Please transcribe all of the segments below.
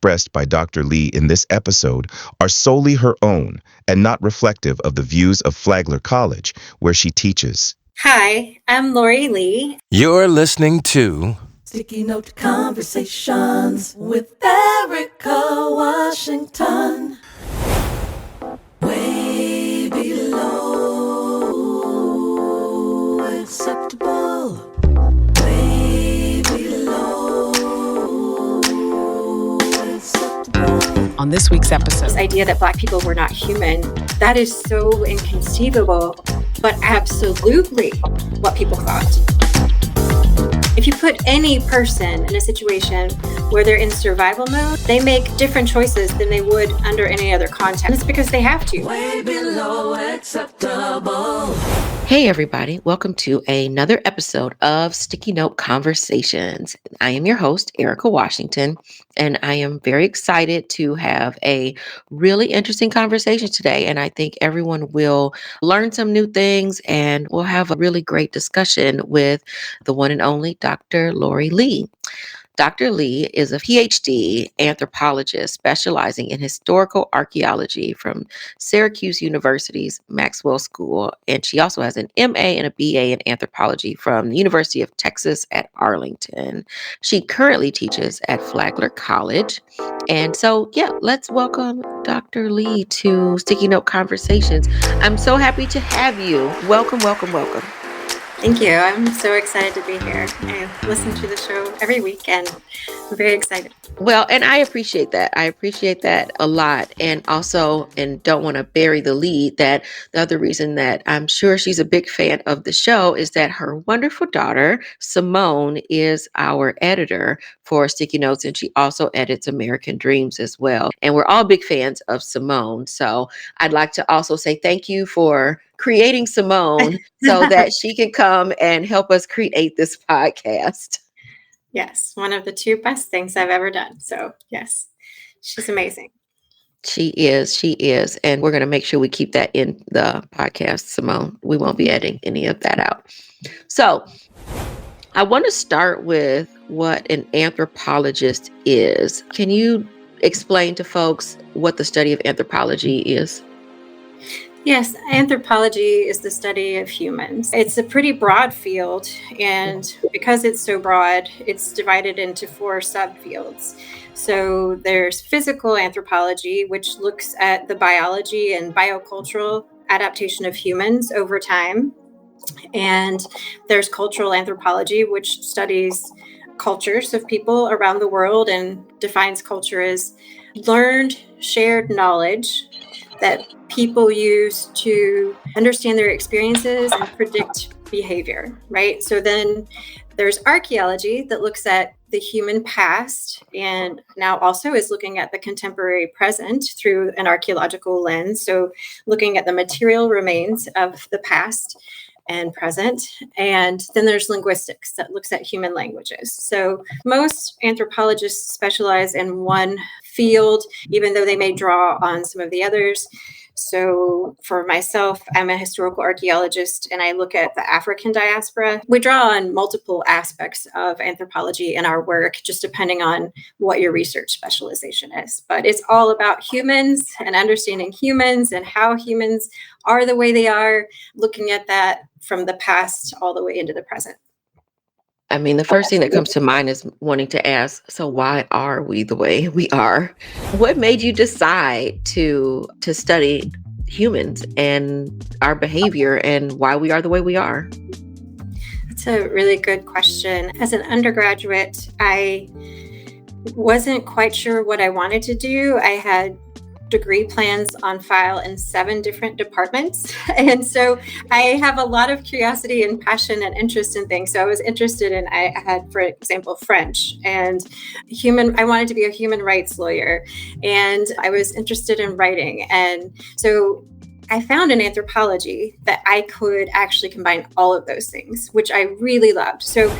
expressed by Dr. Lee in this episode are solely her own and not reflective of the views of Flagler College, where she teaches. Hi, I'm Lori Lee. You're listening to Sticky Note Conversations with Erika Washington. Way below acceptable. Way below acceptable. On this week's episode, This idea that Black people were not human, that is so inconceivable, but absolutely what people thought. If you put any person in a situation where they're in survival mode, they make different choices than they would under any other context. It's because they have to. Way below acceptable. hey everybody, welcome to another episode of Sticky Note Conversations. I am your host, Erika Washington, and I am very excited to have a really interesting conversation today. And I think everyone will learn some new things and we'll have a really great discussion with the one and only Dr. Lori Lee. Dr. Lee is a PhD anthropologist specializing in historical archaeology from Syracuse University's Maxwell School, and she also has an MA and a BA in anthropology from the University of Texas at Arlington. She currently teaches at Flagler College. And so, let's welcome Dr. Lee to Sticky Note Conversations. I'm so happy to have you. Welcome, welcome, welcome. Thank you. I'm so excited to be here. I listen to the show every week and I'm very excited. Well, and I appreciate that. I appreciate that a lot. And also, and don't want to bury the lead, that the other reason that I'm sure she's a big fan of the show is that her wonderful daughter, Simone, is our editor for Sticky Notes. And she also edits American Dreams as well. And we're all big fans of Simone. So I'd like to also say thank you for creating Simone so that she can come and help us create this podcast. Yes, one of the two best things I've ever done. So yes, she's amazing. She is. And we're going to make sure we keep that in the podcast, Simone. We won't be editing any of that out. So I want to start with what an anthropologist is. Can you explain to folks what the study of anthropology is? Yes, anthropology is the study of humans. It's a pretty broad field, and because it's so broad, it's divided into 4 subfields. So there's physical anthropology, which looks at the biology and biocultural adaptation of humans over time. And there's cultural anthropology, which studies cultures of people around the world and defines culture as learned, shared knowledge that people use to understand their experiences and predict behavior, right? So then there's archaeology that looks at the human past and now also is looking at the contemporary present through an archaeological lens. So looking at the material remains of the past and present. And then there's linguistics that looks at human languages. So most anthropologists specialize in one field, even though they may draw on some of the others. So for myself, I'm a historical archaeologist and I look at the African diaspora. We draw on multiple aspects of anthropology in our work, just depending on what your research specialization is. But it's all about humans and understanding humans and how humans are the way they are, looking at that from the past all the way into the present. I mean, the first thing that comes to mind is wanting to ask, so why are we the way we are? What made you decide to study humans and our behavior and why we are the way we are? That's a really good question. As an undergraduate, I wasn't quite sure what I wanted to do. I had degree plans on file in 7 different departments. And so I have a lot of curiosity and passion and interest in things. So I was interested in, I had, for example, French and I wanted to be a human rights lawyer. And I was interested in writing. And so I found in anthropology that I could actually combine all of those things, which I really loved. So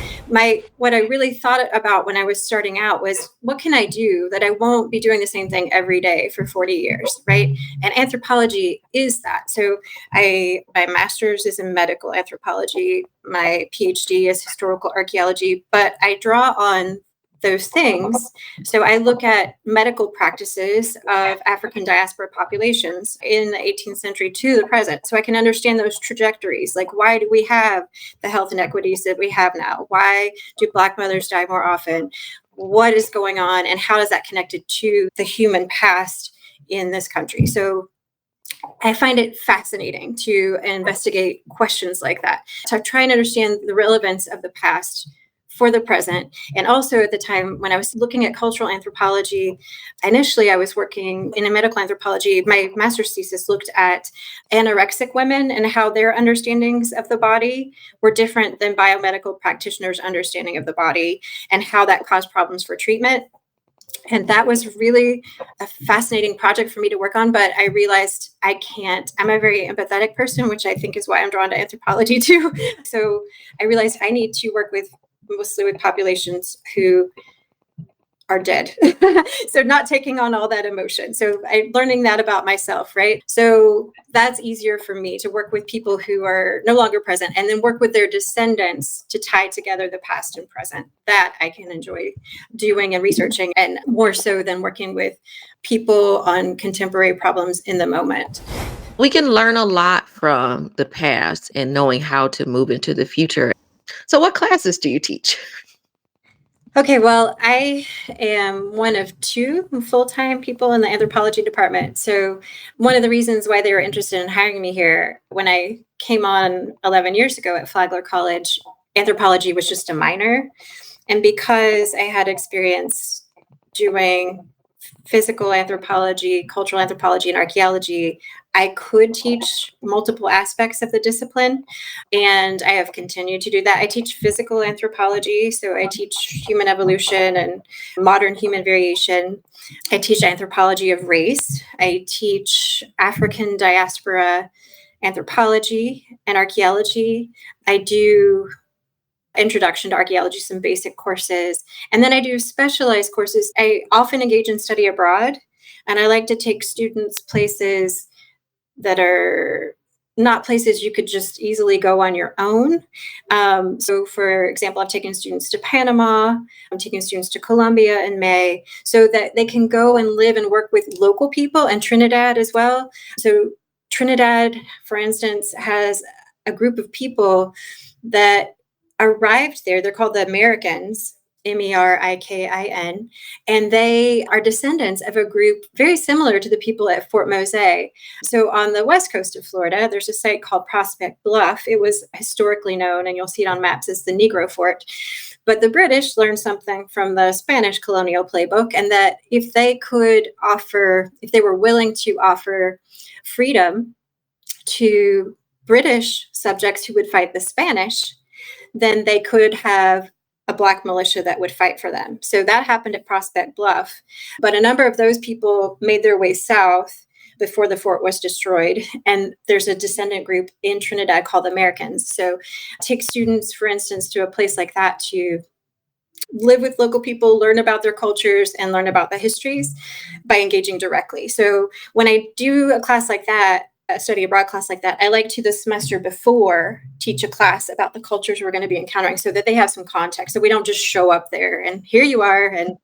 what I really thought about when I was starting out was, what can I do that I won't be doing the same thing every day for 40 years, right? And anthropology is that. So my master's is in medical anthropology, my PhD is historical archaeology, but I draw on those things. So I look at medical practices of African diaspora populations in the 18th century to the present. So I can understand those trajectories. Like, why do we have the health inequities that we have now? Why do Black mothers die more often? What is going on? And how is that connected to the human past in this country? So I find it fascinating to investigate questions like that, to try and understand the relevance of the past for the present. And also at the time when I was looking at cultural anthropology, initially I was working in a medical anthropology. My master's thesis looked at anorexic women and how their understandings of the body were different than biomedical practitioners' understanding of the body, and how that caused problems for treatment. And that was really a fascinating project for me to work on, but I realized I can't. I'm a very empathetic person, which I think is why I'm drawn to anthropology too. So I realized I need to work mostly with populations who are dead. So not taking on all that emotion. So I'm learning that about myself, right? So that's easier for me to work with people who are no longer present, and then work with their descendants to tie together the past and present. That I can enjoy doing and researching, and more so than working with people on contemporary problems in the moment. We can learn a lot from the past and knowing how to move into the future. So what classes do you teach? Okay, well, I am one of two full-time people in the anthropology department. So one of the reasons why they were interested in hiring me here, when I came on 11 years ago at Flagler College, anthropology was just a minor. And because I had experience doing physical anthropology, cultural anthropology, and archaeology, I could teach multiple aspects of the discipline, and I have continued to do that. I teach physical anthropology, so I teach human evolution and modern human variation. I teach anthropology of race. I teach African diaspora anthropology and archaeology. I do introduction to archaeology, some basic courses. And then I do specialized courses. I often engage in study abroad, and I like to take students places that are not places you could just easily go on your own. So for example, I've taken students to Panama. I'm taking students to Colombia in May, so that they can go and live and work with local people, and Trinidad as well. So Trinidad, for instance, has a group of people that arrived there. They're called the Americans, Merikin, and they are descendants of a group very similar to the people at Fort Mose. So on the west coast of Florida, there's a site called Prospect Bluff. It was historically known, and you'll see it on maps, as the Negro Fort. But the British learned something from the Spanish colonial playbook, and that if they were willing to offer freedom to British subjects who would fight the Spanish, then they could have a Black militia that would fight for them. So that happened at Prospect Bluff. But a number of those people made their way south before the fort was destroyed. And there's a descendant group in Trinidad called the Americans. So take students, for instance, to a place like that to live with local people, learn about their cultures, and learn about the histories by engaging directly. So when I do a class like that, a study abroad class like that, I like to the semester before teach a class about the cultures we're going to be encountering, so that they have some context. So we don't just show up there and here you are and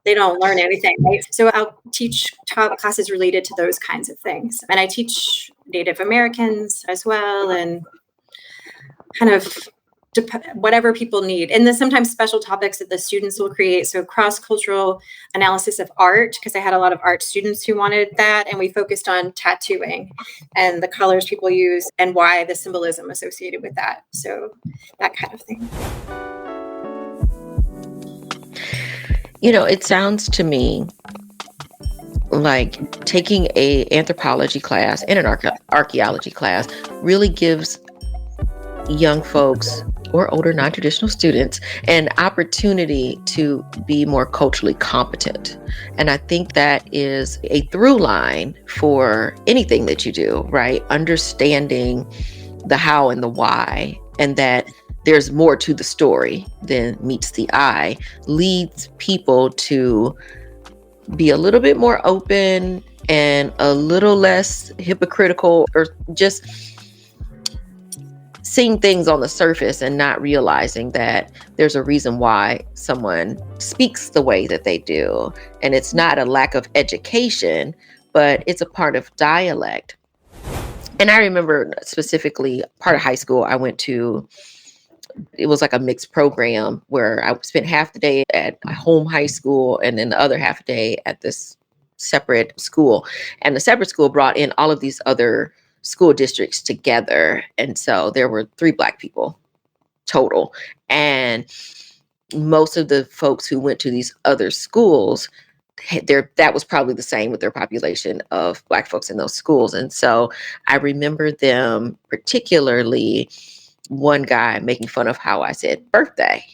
they don't learn anything, right? So I'll teach classes related to those kinds of things. And I teach Native Americans as well, and kind of whatever people need. And then sometimes special topics that the students will create. So cross-cultural analysis of art, because I had a lot of art students who wanted that. And we focused on tattooing and the colors people use and why the symbolism associated with that. So that kind of thing. You know, it sounds to me like taking an anthropology class and an archaeology class really gives young folks or older non-traditional students an opportunity to be more culturally competent. And I think that is a through line for anything that you do, right? Understanding the how and the why, and that there's more to the story than meets the eye, leads people to be a little bit more open and a little less hypocritical, or just seeing things on the surface and not realizing that there's a reason why someone speaks the way that they do. And it's not a lack of education, but it's a part of dialect. And I remember specifically part of high school, I went to, it was like a mixed program where I spent half the day at my home high school and then the other half a day at this separate school. And the separate school brought in all of these other school districts together. And so there were 3 Black people total. And most of the folks who went to these other schools, that was probably the same with their population of Black folks in those schools. And so I remember them, particularly one guy, making fun of how I said birthday.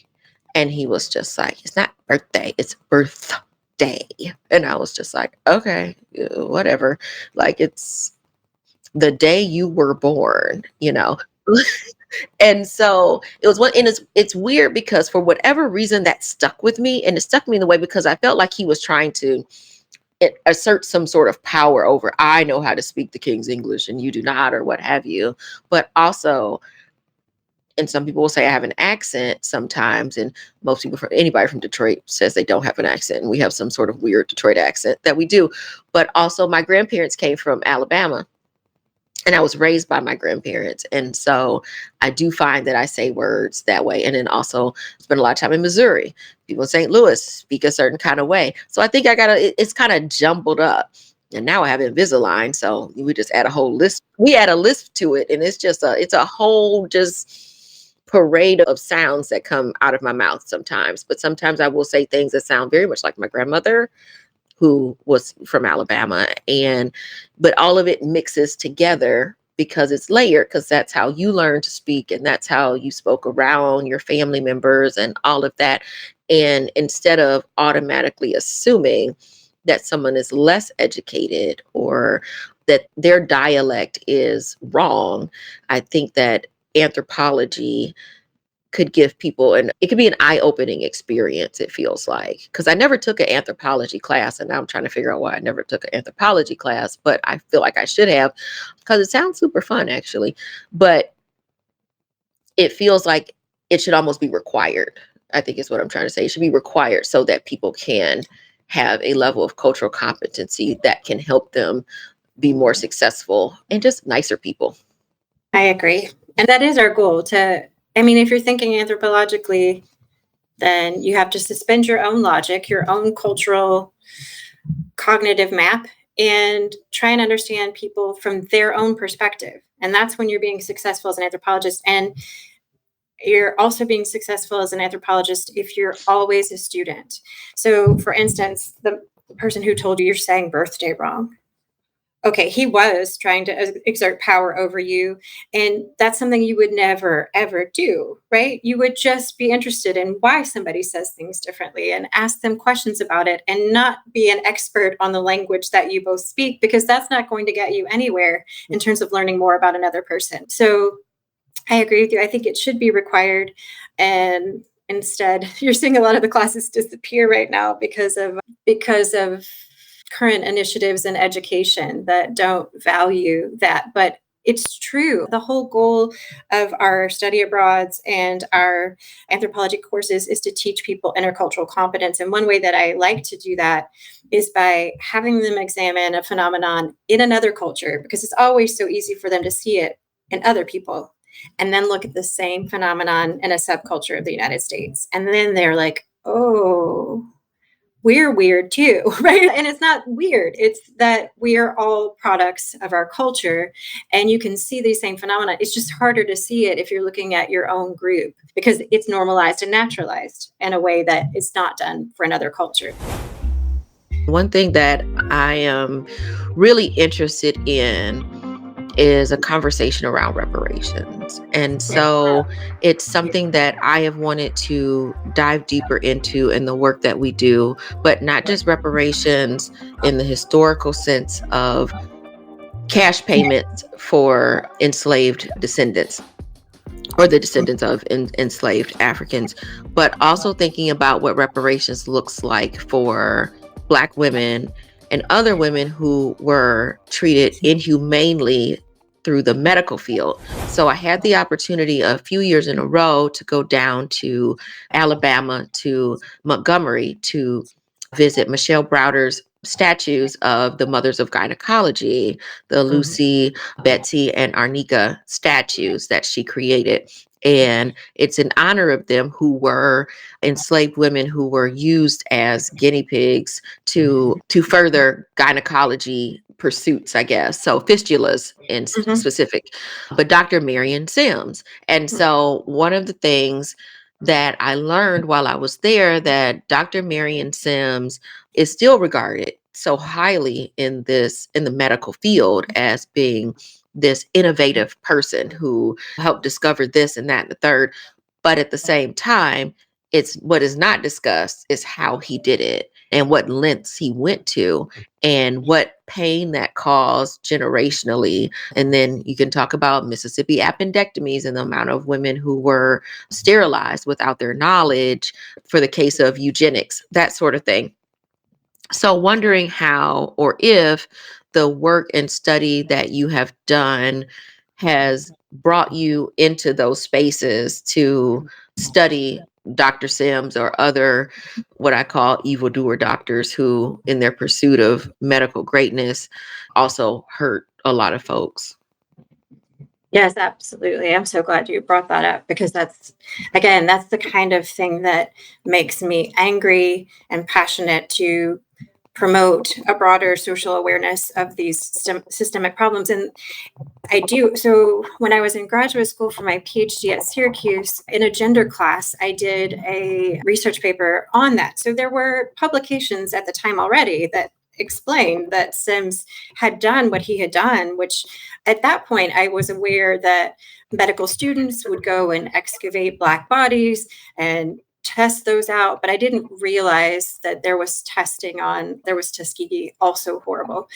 And he was just like, it's not birthday, it's birthday. And I was just like, okay, whatever. Like, it's the day you were born, you know? And so it was one, and it's weird because for whatever reason that stuck with me, and it stuck me in the way because I felt like he was trying to assert some sort of power over, I know how to speak the King's English and you do not, or what have you. But also, and some people will say I have an accent sometimes, and most people, anybody from Detroit says they don't have an accent, and we have some sort of weird Detroit accent that we do. But also my grandparents came from Alabama, and I was raised by my grandparents. And so I do find that I say words that way. And then also spend a lot of time in Missouri. People in St. Louis speak a certain kind of way. So I think it's kind of jumbled up. And now I have Invisalign. So we just add a whole list. We add a list to it. And it's just it's a whole just parade of sounds that come out of my mouth sometimes. But sometimes I will say things that sound very much like my grandmother, who was from Alabama, but all of it mixes together because it's layered, because that's how you learn to speak and that's how you spoke around your family members and all of that. And instead of automatically assuming that someone is less educated or that their dialect is wrong, I think that anthropology could give people, and it could be an eye-opening experience, it feels like. Because I never took an anthropology class, and now I'm trying to figure out why I never took an anthropology class, but I feel like I should have, because it sounds super fun, actually. But it feels like it should almost be required, I think is what I'm trying to say. It should be required so that people can have a level of cultural competency that can help them be more successful and just nicer people. I agree. And that is our goal if you're thinking anthropologically, then you have to suspend your own logic, your own cultural cognitive map, and try and understand people from their own perspective. And that's when you're being successful as an anthropologist. And you're also being successful as an anthropologist if you're always a student. So, for instance, the person who told you you're saying birthday wrong. Okay, he was trying to exert power over you, and that's something you would never, ever do, right? You would just be interested in why somebody says things differently and ask them questions about it, and not be an expert on the language that you both speak, because that's not going to get you anywhere in terms of learning more about another person. So I agree with you. I think it should be required, and instead you're seeing a lot of the classes disappear right now because of current initiatives in education that don't value that. But it's true. The whole goal of our study abroads and our anthropology courses is to teach people intercultural competence. And one way that I like to do that is by having them examine a phenomenon in another culture, because it's always so easy for them to see it in other people, and then look at the same phenomenon in a subculture of the United States. And then they're like, oh, we're weird too, right? And it's not weird. It's that we are all products of our culture, and you can see these same phenomena. It's just harder to see it if you're looking at your own group, because it's normalized and naturalized in a way that it's not done for another culture. One thing that I am really interested in is a conversation around reparations. And so it's something that I have wanted to dive deeper into in the work that we do, but not just reparations in the historical sense of cash payments for enslaved descendants or the descendants of enslaved Africans, but also thinking about what reparations looks like for Black women and other women who were treated inhumanely through the medical field. So I had the opportunity a few years in a row to go down to Alabama, to Montgomery, to visit Michelle Browder's statues of the mothers of gynecology, the Lucy, Betsy, and Arnica statues that she created. And it's in honor of them, who were enslaved women who were used as guinea pigs to further gynecology pursuits, I guess. So fistulas in Mhm. specific, but Dr. Marion Sims. And so one of the things that I learned while I was there, that Dr. Marion Sims is still regarded so highly in the medical field as being this innovative person who helped discover this and that and the third. But at the same time, it's what is not discussed is how he did it and what lengths he went to and what pain that caused generationally. And then you can talk about Mississippi appendectomies and the amount of women who were sterilized without their knowledge for the case of eugenics, that sort of thing. So wondering how or if the work and study that you have done has brought you into those spaces to study Dr. Sims or other what I call evildoer doctors who, in their pursuit of medical greatness, also hurt a lot of folks. Yes, absolutely. I'm so glad you brought that up because again, that's the kind of thing that makes me angry and passionate to promote a broader social awareness of these systemic problems. And I do. So when I was in graduate school for my PhD at Syracuse, in a gender class, I did a research paper on that. So there were publications at the time already that explained that Sims had done what he had done, which at that point I was aware that medical students would go and excavate Black bodies and test those out, but I didn't realize that there was Tuskegee, also horrible.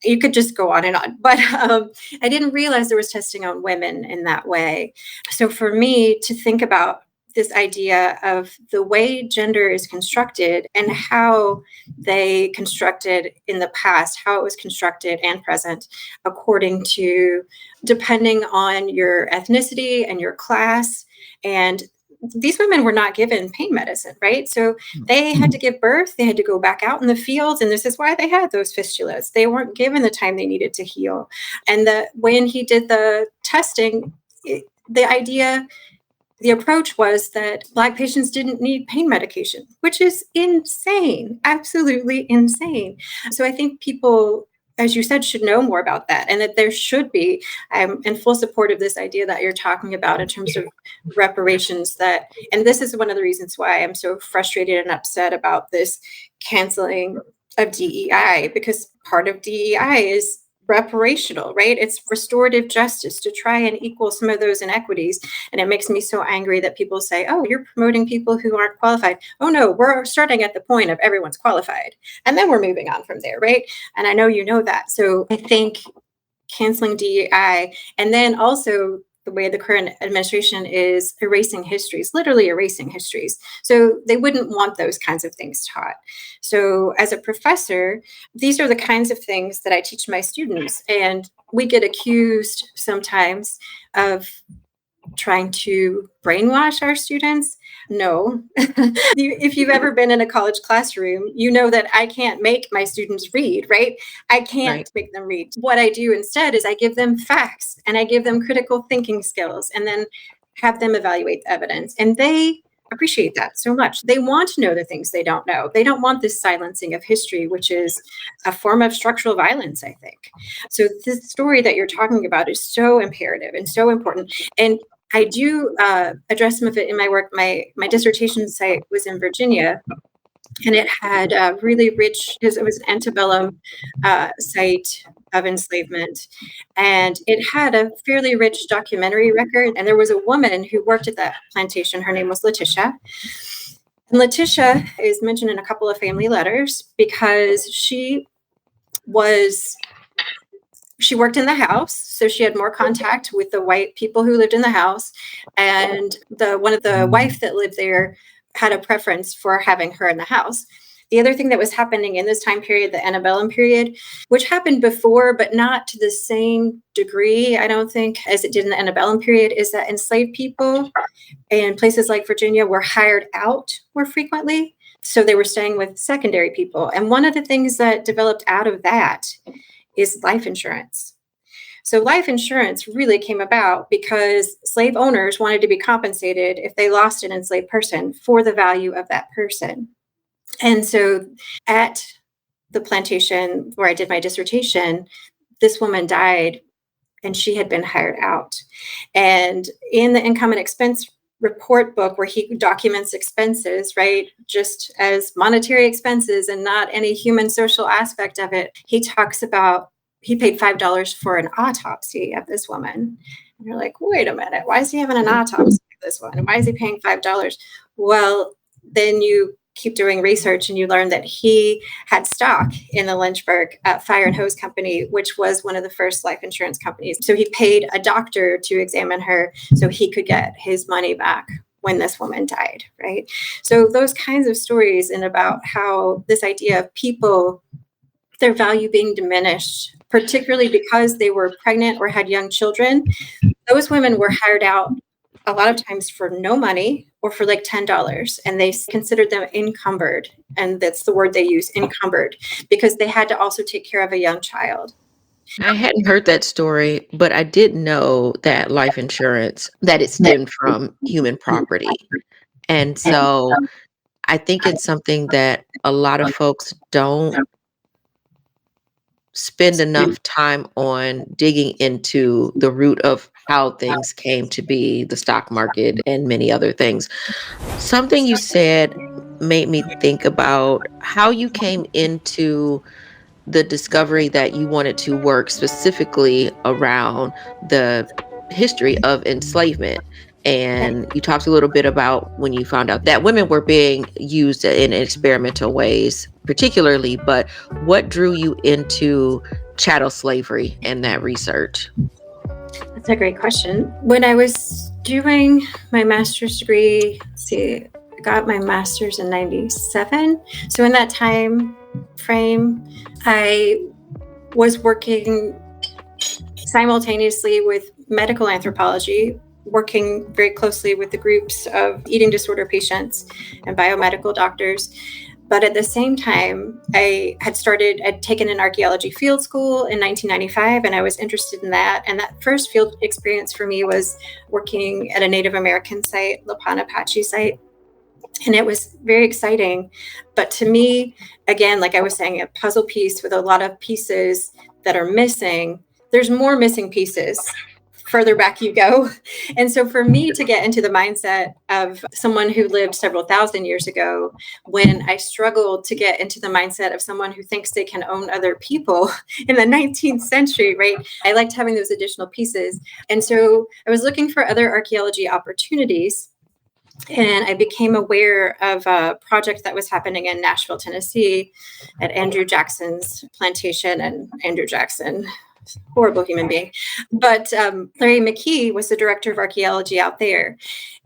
You could just go on and on, but I didn't realize there was testing on women in that way. So for me to think about this idea of the way gender is constructed and how they constructed in the past, how it was constructed and present according to, depending on your ethnicity and your class. And these women were not given pain medicine, right? So they had to give birth, they had to go back out in the fields, and this is why they had those fistulas. They weren't given the time they needed to heal. And when he did the testing, the approach was that Black patients didn't need pain medication, which is insane, absolutely insane. So I think people, as you said, should know more about that, and that there should be, I'm in full support of this idea that you're talking about in terms of reparations, and this is one of the reasons why I'm so frustrated and upset about this canceling of DEI, because part of DEI is reparational, right? It's restorative justice to try and equal some of those inequities. And it makes me so angry that people say, oh, you're promoting people who aren't qualified. Oh no, we're starting at the point of everyone's qualified. And then we're moving on from there, right? And I know you know that. So I think canceling DEI, and then also the way the current administration is erasing histories, literally erasing histories. So they wouldn't want those kinds of things taught. So as a professor, these are the kinds of things that I teach my students. And we get accused sometimes of trying to brainwash our students. No. If you've ever been in a college classroom, you know that I can't make my students read, right? I can't make them read. What I do instead is I give them facts and I give them critical thinking skills and then have them evaluate the evidence. And they appreciate that so much. They want to know the things they don't know. They don't want this silencing of history, which is a form of structural violence, I think. So this story that you're talking about is so imperative and so important. And I do address some of it in my work. My dissertation site was in Virginia, and it had really rich, because it was an antebellum site of enslavement, and it had a fairly rich documentary record. And there was a woman who worked at that plantation. Her name was Letitia. And Letitia is mentioned in a couple of family letters because she worked in the house, so she had more contact with the white people who lived in the house. And one of the wife that lived there had a preference for having her in the house. The other thing that was happening in this time period, the antebellum period, which happened before, but not to the same degree, I don't think, as it did in the antebellum period, is that enslaved people in places like Virginia were hired out more frequently. So they were staying with secondary people. And one of the things that developed out of that is life insurance. So life insurance really came about because slave owners wanted to be compensated if they lost an enslaved person for the value of that person. And so at the plantation where I did my dissertation, this woman died and she had been hired out. And in the income and expense report book where he documents expenses, right, just as monetary expenses and not any human social aspect of it, he talks about he paid $5 for an autopsy of this woman. And you're like, wait a minute, why is he having an autopsy of this one? And why is he paying $5? Well, then you keep doing research and you learn that he had stock in the Lynchburg Fire and Hose Company, which was one of the first life insurance companies. So he paid a doctor to examine her so he could get his money back when this woman died, right? So those kinds of stories and about how this idea of people, their value being diminished, particularly because they were pregnant or had young children, those women were hired out a lot of times for no money or for like $10, and they considered them encumbered. And that's the word they use, encumbered, because they had to also take care of a young child. I hadn't heard that story, but I did know that life insurance, that it stemmed from human property. And so I think it's something that a lot of folks don't spend enough time on digging into the root of how things came to be, the stock market and many other things. Something you said made me think about how you came into the discovery that you wanted to work specifically around the history of enslavement. And you talked a little bit about when you found out that women were being used in experimental ways, particularly, but what drew you into chattel slavery and that research? That's a great question. When I was doing my master's degree, I got my master's in 97. So in that time frame, I was working simultaneously with medical anthropology, working very closely with the groups of eating disorder patients and biomedical doctors. But at the same time, I'd taken an archaeology field school in 1995, and I was interested in that. And that first field experience for me was working at a Native American site, La Pan Apache site. And it was very exciting. But to me, again, like I was saying, a puzzle piece with a lot of pieces that are missing. There's more missing pieces further back you go. And so for me to get into the mindset of someone who lived several thousand years ago, when I struggled to get into the mindset of someone who thinks they can own other people in the 19th century, right? I liked having those additional pieces. And so I was looking for other archaeology opportunities. And I became aware of a project that was happening in Nashville, Tennessee at Andrew Jackson's plantation. And Andrew Jackson, horrible human being. But Larry McKee was the director of archaeology out there.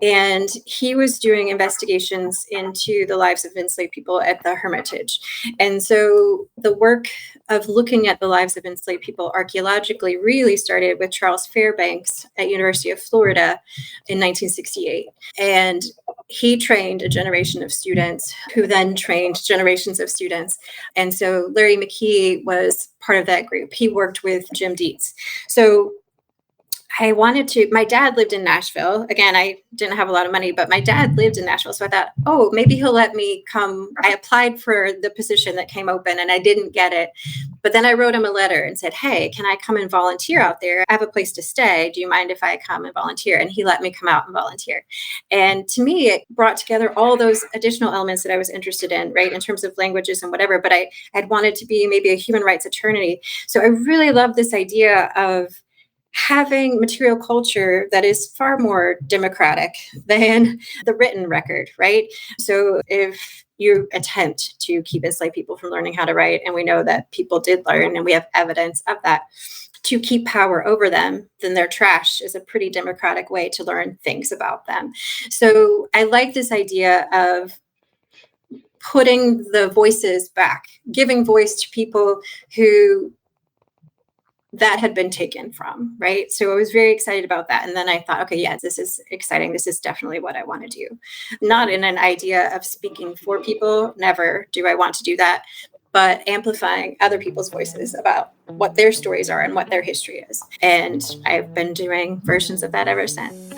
And he was doing investigations into the lives of enslaved people at the Hermitage. And so the work of looking at the lives of enslaved people archaeologically really started with Charles Fairbanks at University of Florida in 1968. And he trained a generation of students who then trained generations of students. And so Larry McKee was part of that group. He worked with Jim Dietz. So my dad lived in Nashville. Again, I didn't have a lot of money, but my dad lived in Nashville. So I thought, oh, maybe he'll let me come. I applied for the position that came open and I didn't get it. But then I wrote him a letter and said, hey, can I come and volunteer out there? I have a place to stay. Do you mind if I come and volunteer? And he let me come out and volunteer. And to me, it brought together all those additional elements that I was interested in, right, in terms of languages and whatever. But I had wanted to be maybe a human rights attorney. So I really love this idea of having material culture that is far more democratic than the written record, right? So if you attempt to keep enslaved people from learning how to write, and we know that people did learn, and we have evidence of that, to keep power over them, then their trash is a pretty democratic way to learn things about them. So I like this idea of putting the voices back, giving voice to people who that had been taken from, right? So I was very excited about that. And then I thought, okay, yeah, this is exciting. This is definitely what I want to do. Not in an idea of speaking for people, never do I want to do that, but amplifying other people's voices about what their stories are and what their history is. And I've been doing versions of that ever since.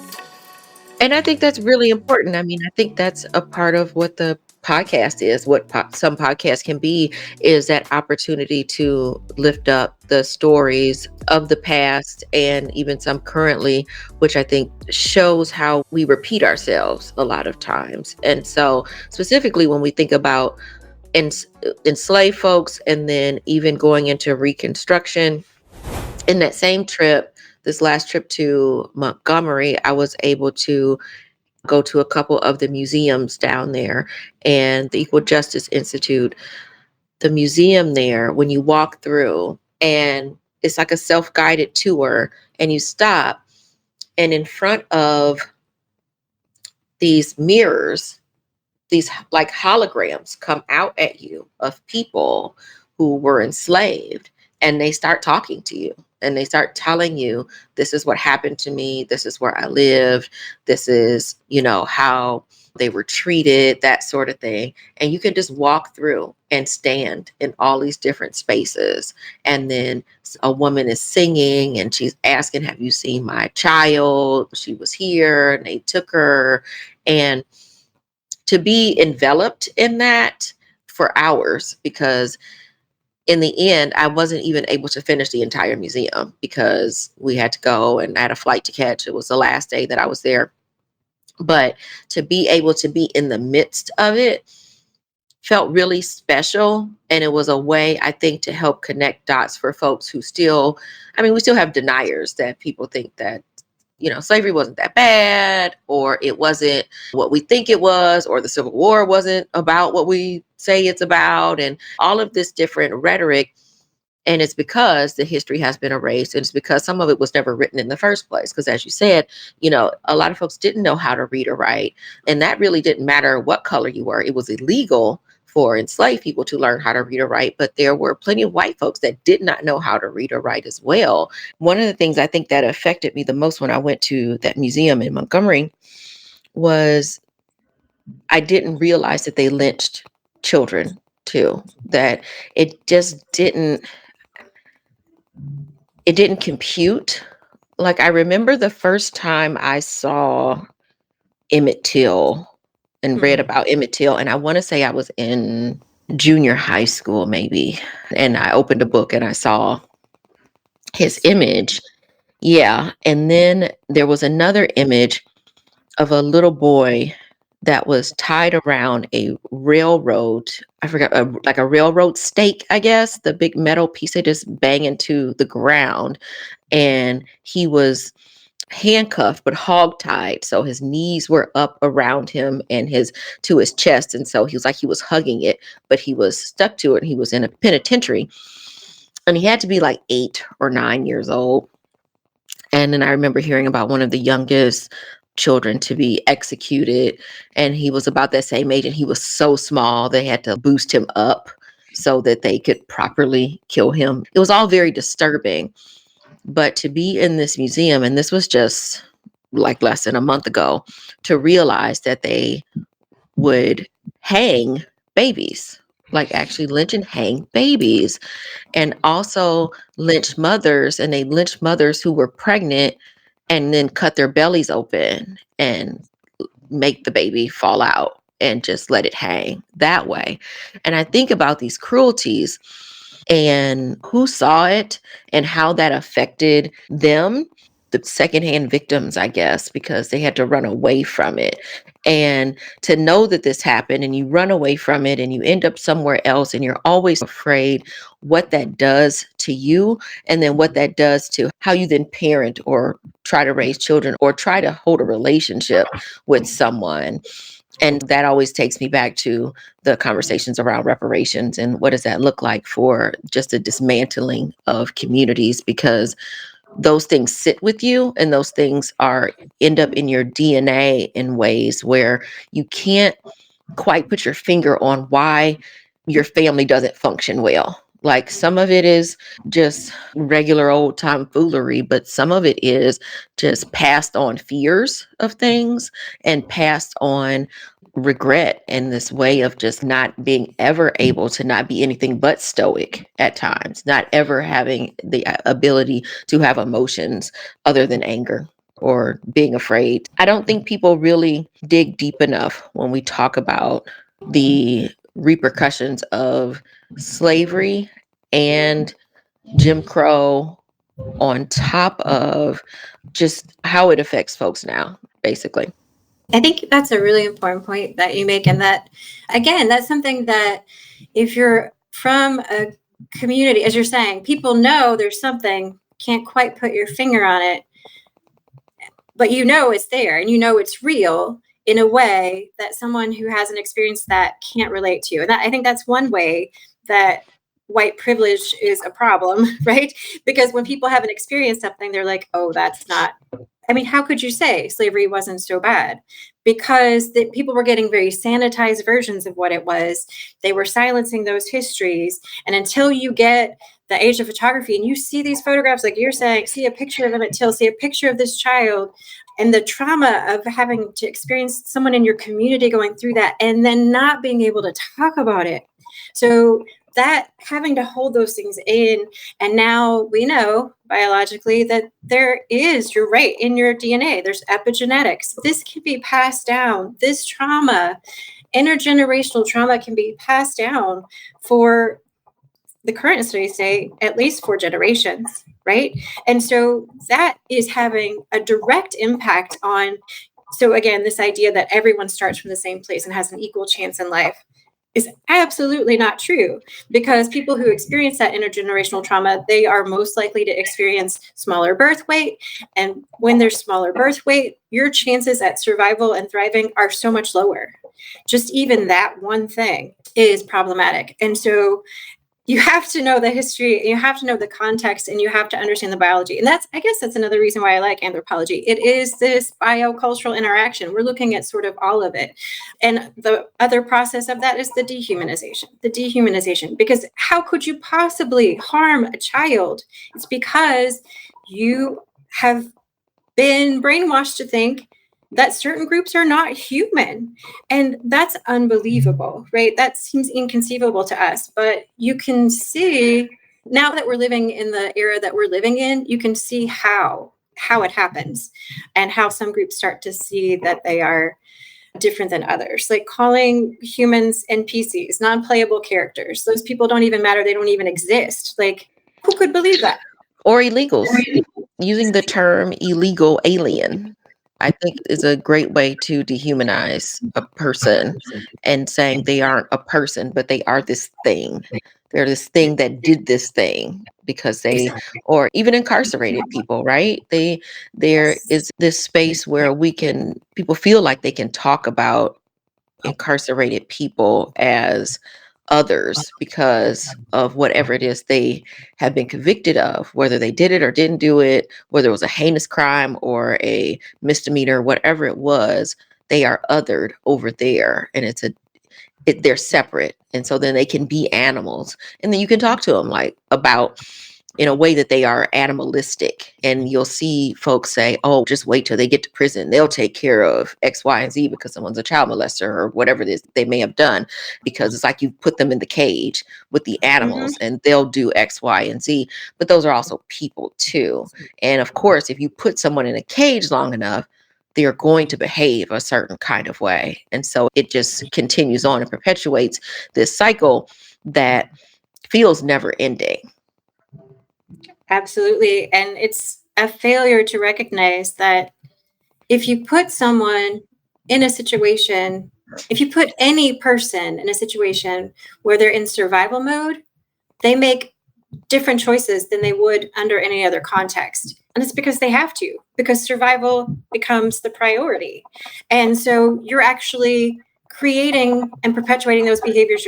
And I think that's really important. I mean, I think that's a part of what the podcast is, what some podcasts can be, is that opportunity to lift up the stories of the past and even some currently, which I think shows how we repeat ourselves a lot of times. And so specifically when we think about enslaved folks and then even going into Reconstruction, in that same trip, this last trip to Montgomery, I was able to go to a couple of the museums down there, and the Equal Justice Institute, the museum there, when you walk through, and it's like a self-guided tour, and you stop, and in front of these mirrors, these like holograms come out at you of people who were enslaved, and they start talking to you and they start telling you, this is what happened to me, this is where I lived, this is, how they were treated, that sort of thing. And you can just walk through and stand in all these different spaces, and then a woman is singing and she's asking, have you seen my child? She was here and they took her. And to be enveloped in that for hours, because in the end, I wasn't even able to finish the entire museum because we had to go and I had a flight to catch. It was the last day that I was there. But to be able to be in the midst of it felt really special. And it was a way, I think, to help connect dots for folks who we still have deniers, that people think that slavery wasn't that bad, or it wasn't what we think it was, or the Civil War wasn't about what we say it's about, and all of this different rhetoric. And it's because the history has been erased. And it's because some of it was never written in the first place. Because as you said, a lot of folks didn't know how to read or write. And that really didn't matter what color you were. It was illegal for enslaved people to learn how to read or write, but there were plenty of white folks that did not know how to read or write as well. One of the things I think that affected me the most when I went to that museum in Montgomery was I didn't realize that they lynched children too, that it just didn't compute. Like, I remember the first time I saw Emmett Till and read about Emmett Till, and I want to say I was in junior high school maybe, and I opened a book and I saw his image. Yeah. And then there was another image of a little boy that was tied around a railroad. I forgot, like a railroad stake, I guess, the big metal piece they just bang into the ground. And he was handcuffed but hog-tied, so his knees were up around him and to his chest, and so he was hugging it, but he was stuck to it. He was in a penitentiary, and he had to be like 8 or 9 years old. And then I remember hearing about one of the youngest children to be executed, and he was about that same age, and he was so small they had to boost him up so that they could properly kill him. It was all very disturbing. But to be in this museum, and this was just like less than a month ago, to realize that they would hang babies, like actually lynch and hang babies, and also lynch mothers, and they lynched mothers who were pregnant and then cut their bellies open and make the baby fall out and just let it hang that way. And I think about these cruelties and who saw it and how that affected them, the secondhand victims, I guess, because they had to run away from it. And to know that this happened and you run away from it and you end up somewhere else and you're always afraid what that does to you, and then what that does to how you then parent or try to raise children or try to hold a relationship with someone. And that always takes me back to the conversations around reparations and what does that look like for just the dismantling of communities, because those things sit with you and those things end up in your DNA in ways where you can't quite put your finger on why your family doesn't function well. Like some of it is just regular old tomfoolery, but some of it is just passed on fears of things and passed on regret and this way of just not being ever able to not be anything but stoic at times, not ever having the ability to have emotions other than anger or being afraid. I don't think people really dig deep enough when we talk about the repercussions of slavery and Jim Crow on top of just how it affects folks now, basically. I think that's a really important point that you make. And that, again, that's something that if you're from a community, as you're saying, people know there's something, can't quite put your finger on it, but you know it's there and you know it's real in a way that someone who hasn't experienced that can't relate to. And that, I think that's one way that white privilege is a problem, right? Because when people haven't experienced something, they're like, oh, that's not, I mean, how could you say slavery wasn't so bad? Because people were getting very sanitized versions of what it was. They were silencing those histories. And until you get the age of photography and you see these photographs, like you're saying, see a picture of Emmett Till, see a picture of this child, and the trauma of having to experience someone in your community going through that and then not being able to talk about it. So that having to hold those things in, and now we know biologically that there is, you're right, in your DNA, there's epigenetics. This can be passed down. This trauma, intergenerational trauma, can be passed down for the current studies say at least 4 generations, right? And so that is having a direct impact on, so again, this idea that everyone starts from the same place and has an equal chance in life is absolutely not true, because people who experience that intergenerational trauma, they are most likely to experience smaller birth weight. And when there's smaller birth weight, your chances at survival and thriving are so much lower. Just even that one thing is problematic. And so you have to know the history, you have to know the context, and you have to understand the biology. And I guess that's another reason why I like anthropology. It is this biocultural interaction. We're looking at sort of all of it. And the other process of that is the dehumanization, because how could you possibly harm a child? It's because you have been brainwashed to think that certain groups are not human. And that's unbelievable, right? That seems inconceivable to us. But you can see, now that we're living in the era that we're living in, you can see how it happens and how some groups start to see that they are different than others. Like calling humans NPCs, non-playable characters. Those people don't even matter. They don't even exist. Like, who could believe that? Or illegals. Using the term illegal alien, I think, is a great way to dehumanize a person and saying they aren't a person, but they are this thing. They're this thing that did this thing because they, or even incarcerated people, right? There is this space where people feel like they can talk about incarcerated people as others because of whatever it is they have been convicted of, whether they did it or didn't do it, whether it was a heinous crime or a misdemeanor, whatever it was, they are othered over there. And they're separate. And so then they can be animals. And then you can talk to them like about in a way that they are animalistic. And you'll see folks say, oh, just wait till they get to prison. They'll take care of X, Y, and Z because someone's a child molester or whatever it is they may have done, because it's like you put them in the cage with the animals and they'll do X, Y, and Z. But those are also people too. And of course, if you put someone in a cage long enough, they're going to behave a certain kind of way. And so it just continues on and perpetuates this cycle that feels never ending. Absolutely. And it's a failure to recognize that if you put someone in a situation, if you put any person in a situation where they're in survival mode, they make different choices than they would under any other context. And it's because they have to, because survival becomes the priority. And so you're actually creating and perpetuating those behaviors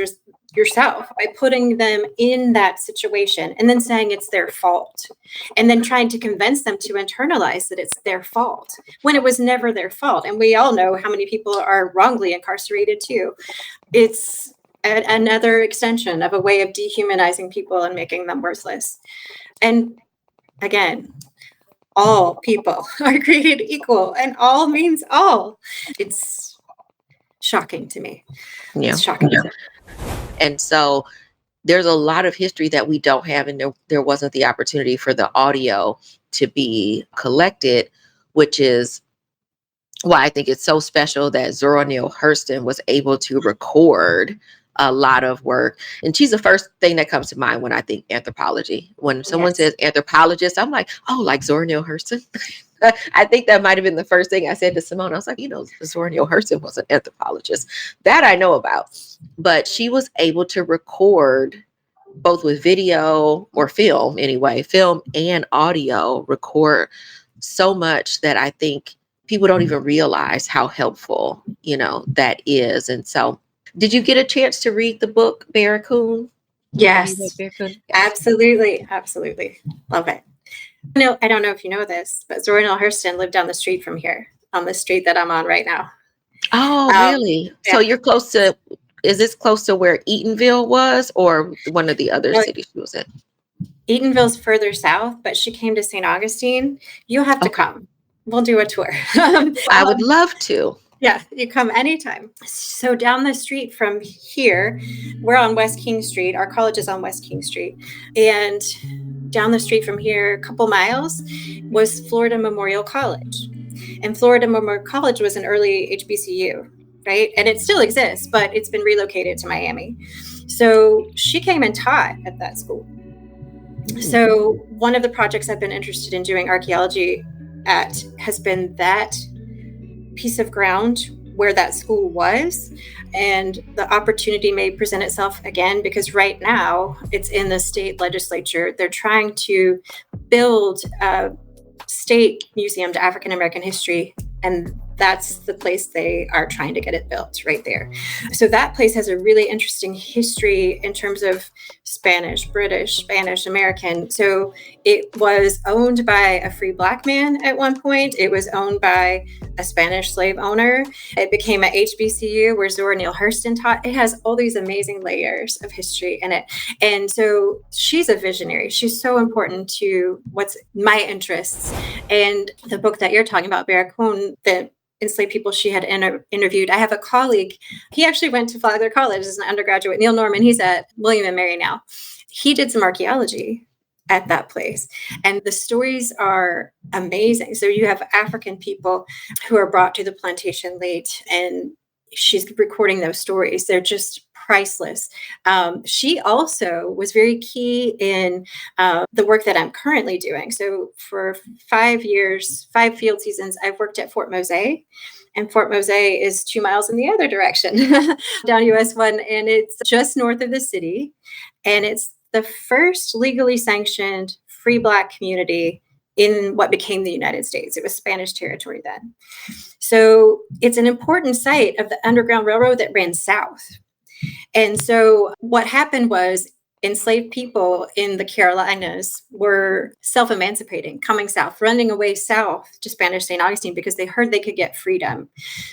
yourself by putting them in that situation and then saying it's their fault and then trying to convince them to internalize that it's their fault when it was never their fault. And we all know how many people are wrongly incarcerated too. It's another extension of a way of dehumanizing people and making them worthless. And again, all people are created equal, and all means all. It's shocking to me. Yeah. It's shocking. Yeah. And so there's a lot of history that we don't have, and there wasn't the opportunity for the audio to be collected, which is why I think it's so special that Zora Neale Hurston was able to record a lot of work. And she's the first thing that comes to mind when I think anthropology. When someone says anthropologist, I'm like, oh, like Zora Neale Hurston. I think that might have been the first thing I said to Simone. I was like, Zora Neale Hurston was an anthropologist. That I know about. But she was able to record both with video or film anyway, film and audio, record so much that I think people don't even realize how helpful, that is. And so, did you get a chance to read the book, Barracoon? Yes, absolutely. Absolutely. Love it. No, I don't know if you know this, but Zora Neale Hurston lived down the street from here, on the street that I'm on right now. Oh, really? Yeah. So you're close to, is this close to where Eatonville was, or one of the other cities she was in? Eatonville's further south, but she came to St. Augustine. You have to come. We'll do a tour. I would love to. Yeah, you come anytime. So down the street from here, we're on West King Street. Our college is on West King Street. And down the street from here, a couple miles, was Florida Memorial College. And Florida Memorial College was an early HBCU, right? And it still exists, but it's been relocated to Miami. So she came and taught at that school. So one of the projects I've been interested in doing archaeology at has been that piece of ground where that school was, and the opportunity may present itself again because right now it's in the state legislature. They're trying to build a state museum to African American history, and that's the place they are trying to get it built right there. So that place has a really interesting history in terms of Spanish, British, Spanish, American. So it was owned by a free Black man at one point. It was owned by a Spanish slave owner. It became a HBCU where Zora Neale Hurston taught. It has all these amazing layers of history in it. And so she's a visionary. She's so important to what's my interests. And the book that you're talking about, Barracoon, the enslaved people she had interviewed. I have a colleague. He actually went to Flagler College as an undergraduate. Neil Norman, he's at William and Mary now. He did some archaeology at that place. And the stories are amazing. So you have African people who are brought to the plantation late, and she's recording those stories. They're just priceless. She also was very key in the work that I'm currently doing. So for 5 years, 5 field seasons, I've worked at Fort Mose. And Fort Mose is 2 miles in the other direction down US 1. And it's just north of the city. And it's the first legally sanctioned free Black community in what became the United States. It was Spanish territory then. So it's an important site of the Underground Railroad that ran south. And so what happened was enslaved people in the Carolinas were self-emancipating, coming south, running away south to Spanish St. Augustine because they heard they could get freedom.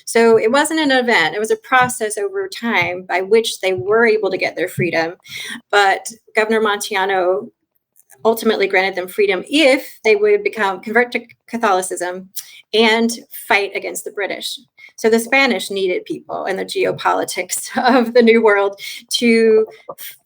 So it wasn't an event. It was a process over time by which they were able to get their freedom. But Governor Montiano ultimately granted them freedom if they would convert to Catholicism and fight against the British. So the Spanish needed people in the geopolitics of the New World to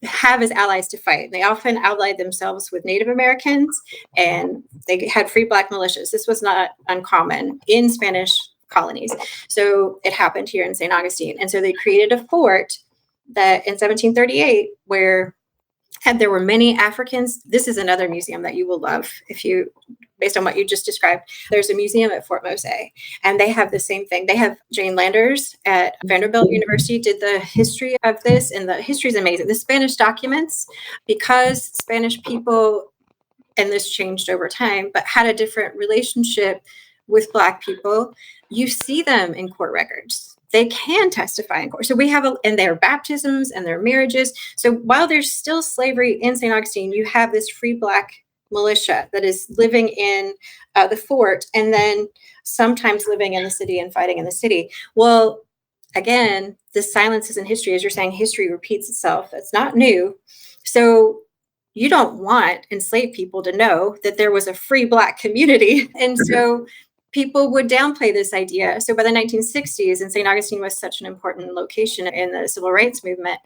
have as allies to fight. They often allied themselves with Native Americans, and they had free Black militias. This was not uncommon in Spanish colonies. So it happened here in St. Augustine. And so they created a fort that in 1738 where there were many Africans. This is another museum that you will love based on what you just described. There's a museum at Fort Mose, and they have the same thing. They have Jane Landers at Vanderbilt University did the history of this, and the history is amazing. The Spanish documents, because Spanish people, and this changed over time, but had a different relationship with Black people, you see them in court records. they can testify in court. So we have, and their baptisms and their marriages. So while there's still slavery in St. Augustine, you have this free Black militia that is living in the fort, and then sometimes living in the city and fighting in the city. Well, again, the silences in history, as you're saying, history repeats itself. It's not new. So you don't want enslaved people to know that there was a free Black community. And so people would downplay this idea. So by the 1960s, and St. Augustine was such an important location in the civil rights movement,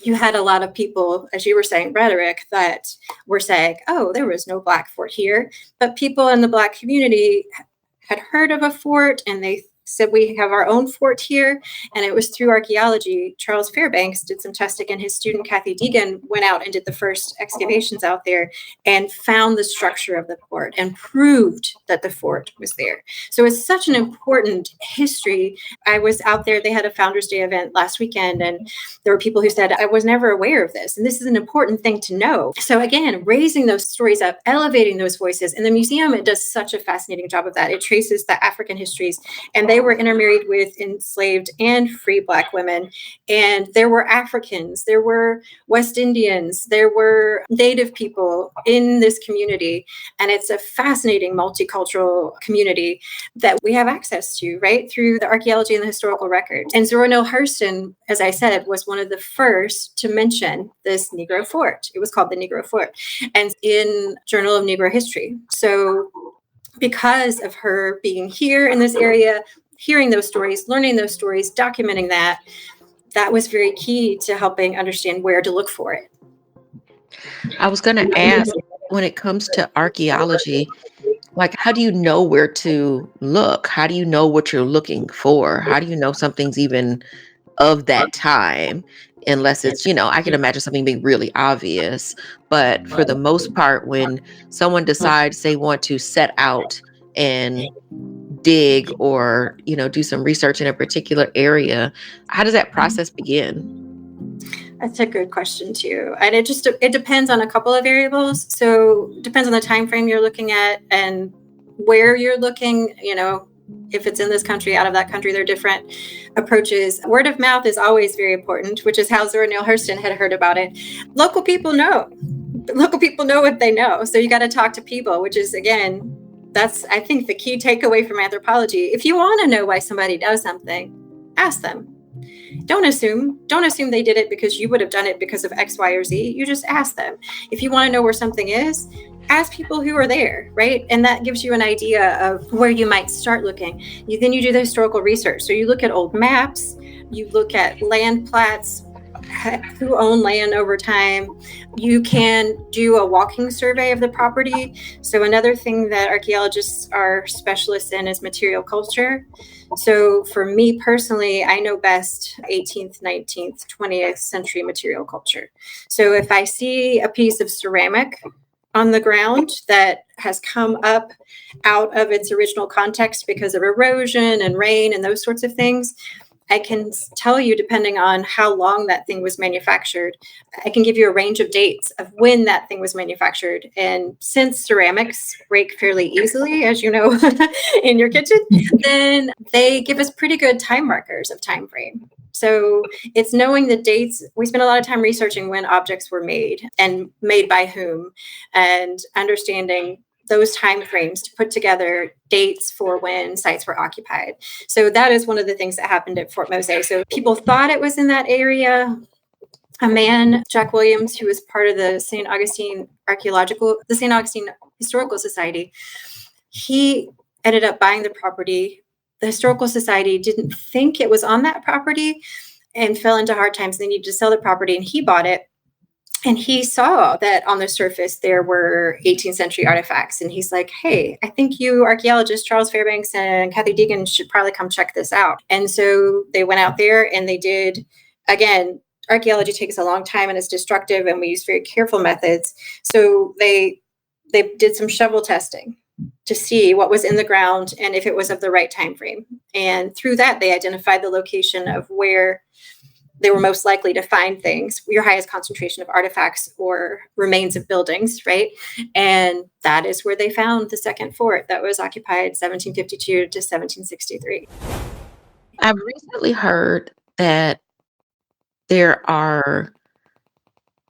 you had a lot of people, as you were saying, rhetoric, that were saying, oh, there was no Black fort here. But people in the Black community had heard of a fort, and they said, we have our own fort here. And it was through archaeology. Charles Fairbanks did some testing, and his student Kathy Deegan went out and did the first excavations out there and found the structure of the fort and proved that the fort was there. So it's such an important history. I was out there, they had a Founders Day event last weekend, and there were people who said, I was never aware of this. And this is an important thing to know. So again, raising those stories up, elevating those voices. And the museum, it does such a fascinating job of that. It traces the African histories, and they were intermarried with enslaved and free Black women. And there were Africans, there were West Indians, there were Native people in this community. And it's a fascinating multicultural community that we have access to, right, through the archaeology and the historical record. And Zora Neale Hurston, as I said, was one of the first to mention this Negro fort. It was called the Negro Fort, and in Journal of Negro History. So because of her being here in this area, hearing those stories, learning those stories, documenting that was very key to helping understand where to look for it. I was going to ask, when it comes to archaeology, like, how do you know where to look? How do you know what you're looking for? How do you know something's even of that time? Unless it's, I can imagine something being really obvious. But for the most part, when someone decides they want to set out and dig or, do some research in a particular area, how does that process begin? That's a good question too. And it depends on a couple of variables. So it depends on the time frame you're looking at and where you're looking, if it's in this country, out of that country, there are different approaches. Word of mouth is always very important, which is how Zora Neale Hurston had heard about it. Local people know what they know. So you got to talk to people, which is, again, that's, I think, the key takeaway from anthropology. If you want to know why somebody does something, ask them. Don't assume they did it because you would have done it because of X, Y, or Z. You just ask them. If you want to know where something is, ask people who are there, right? And that gives you an idea of where you might start looking. Then you do the historical research. So you look at old maps, you look at land plats, who own land over time. You can do a walking survey of the property. So another thing that archaeologists are specialists in is material culture. So for me personally, I know best 18th, 19th, 20th century material culture. So if I see a piece of ceramic on the ground that has come up out of its original context because of erosion and rain and those sorts of things, I can tell you, depending on how long that thing was manufactured, I can give you a range of dates of when that thing was manufactured. And since ceramics break fairly easily, as you know, in your kitchen, then they give us pretty good time markers of time frame. So it's knowing the dates. We spend a lot of time researching when objects were made and made by whom, and understanding those time frames to put together dates for when sites were occupied. So that is one of the things that happened at Fort Mose. So people thought it was in that area. A man, Jack Williams, who was part of the St. Augustine Historical Society, he ended up buying the property. The Historical Society didn't think it was on that property and fell into hard times. They needed to sell the property, and he bought it. And he saw that on the surface there were 18th century artifacts. And he's like, hey, I think you archaeologists, Charles Fairbanks and Kathy Deegan, should probably come check this out. And so they went out there and they did. Again, archaeology takes a long time and it's destructive, and we use very careful methods. So they did some shovel testing to see what was in the ground and if it was of the right time frame. And through that, they identified the location of where they were most likely to find things, your highest concentration of artifacts or remains of buildings, right? And that is where they found the second fort that was occupied 1752 to 1763. I've recently heard that there are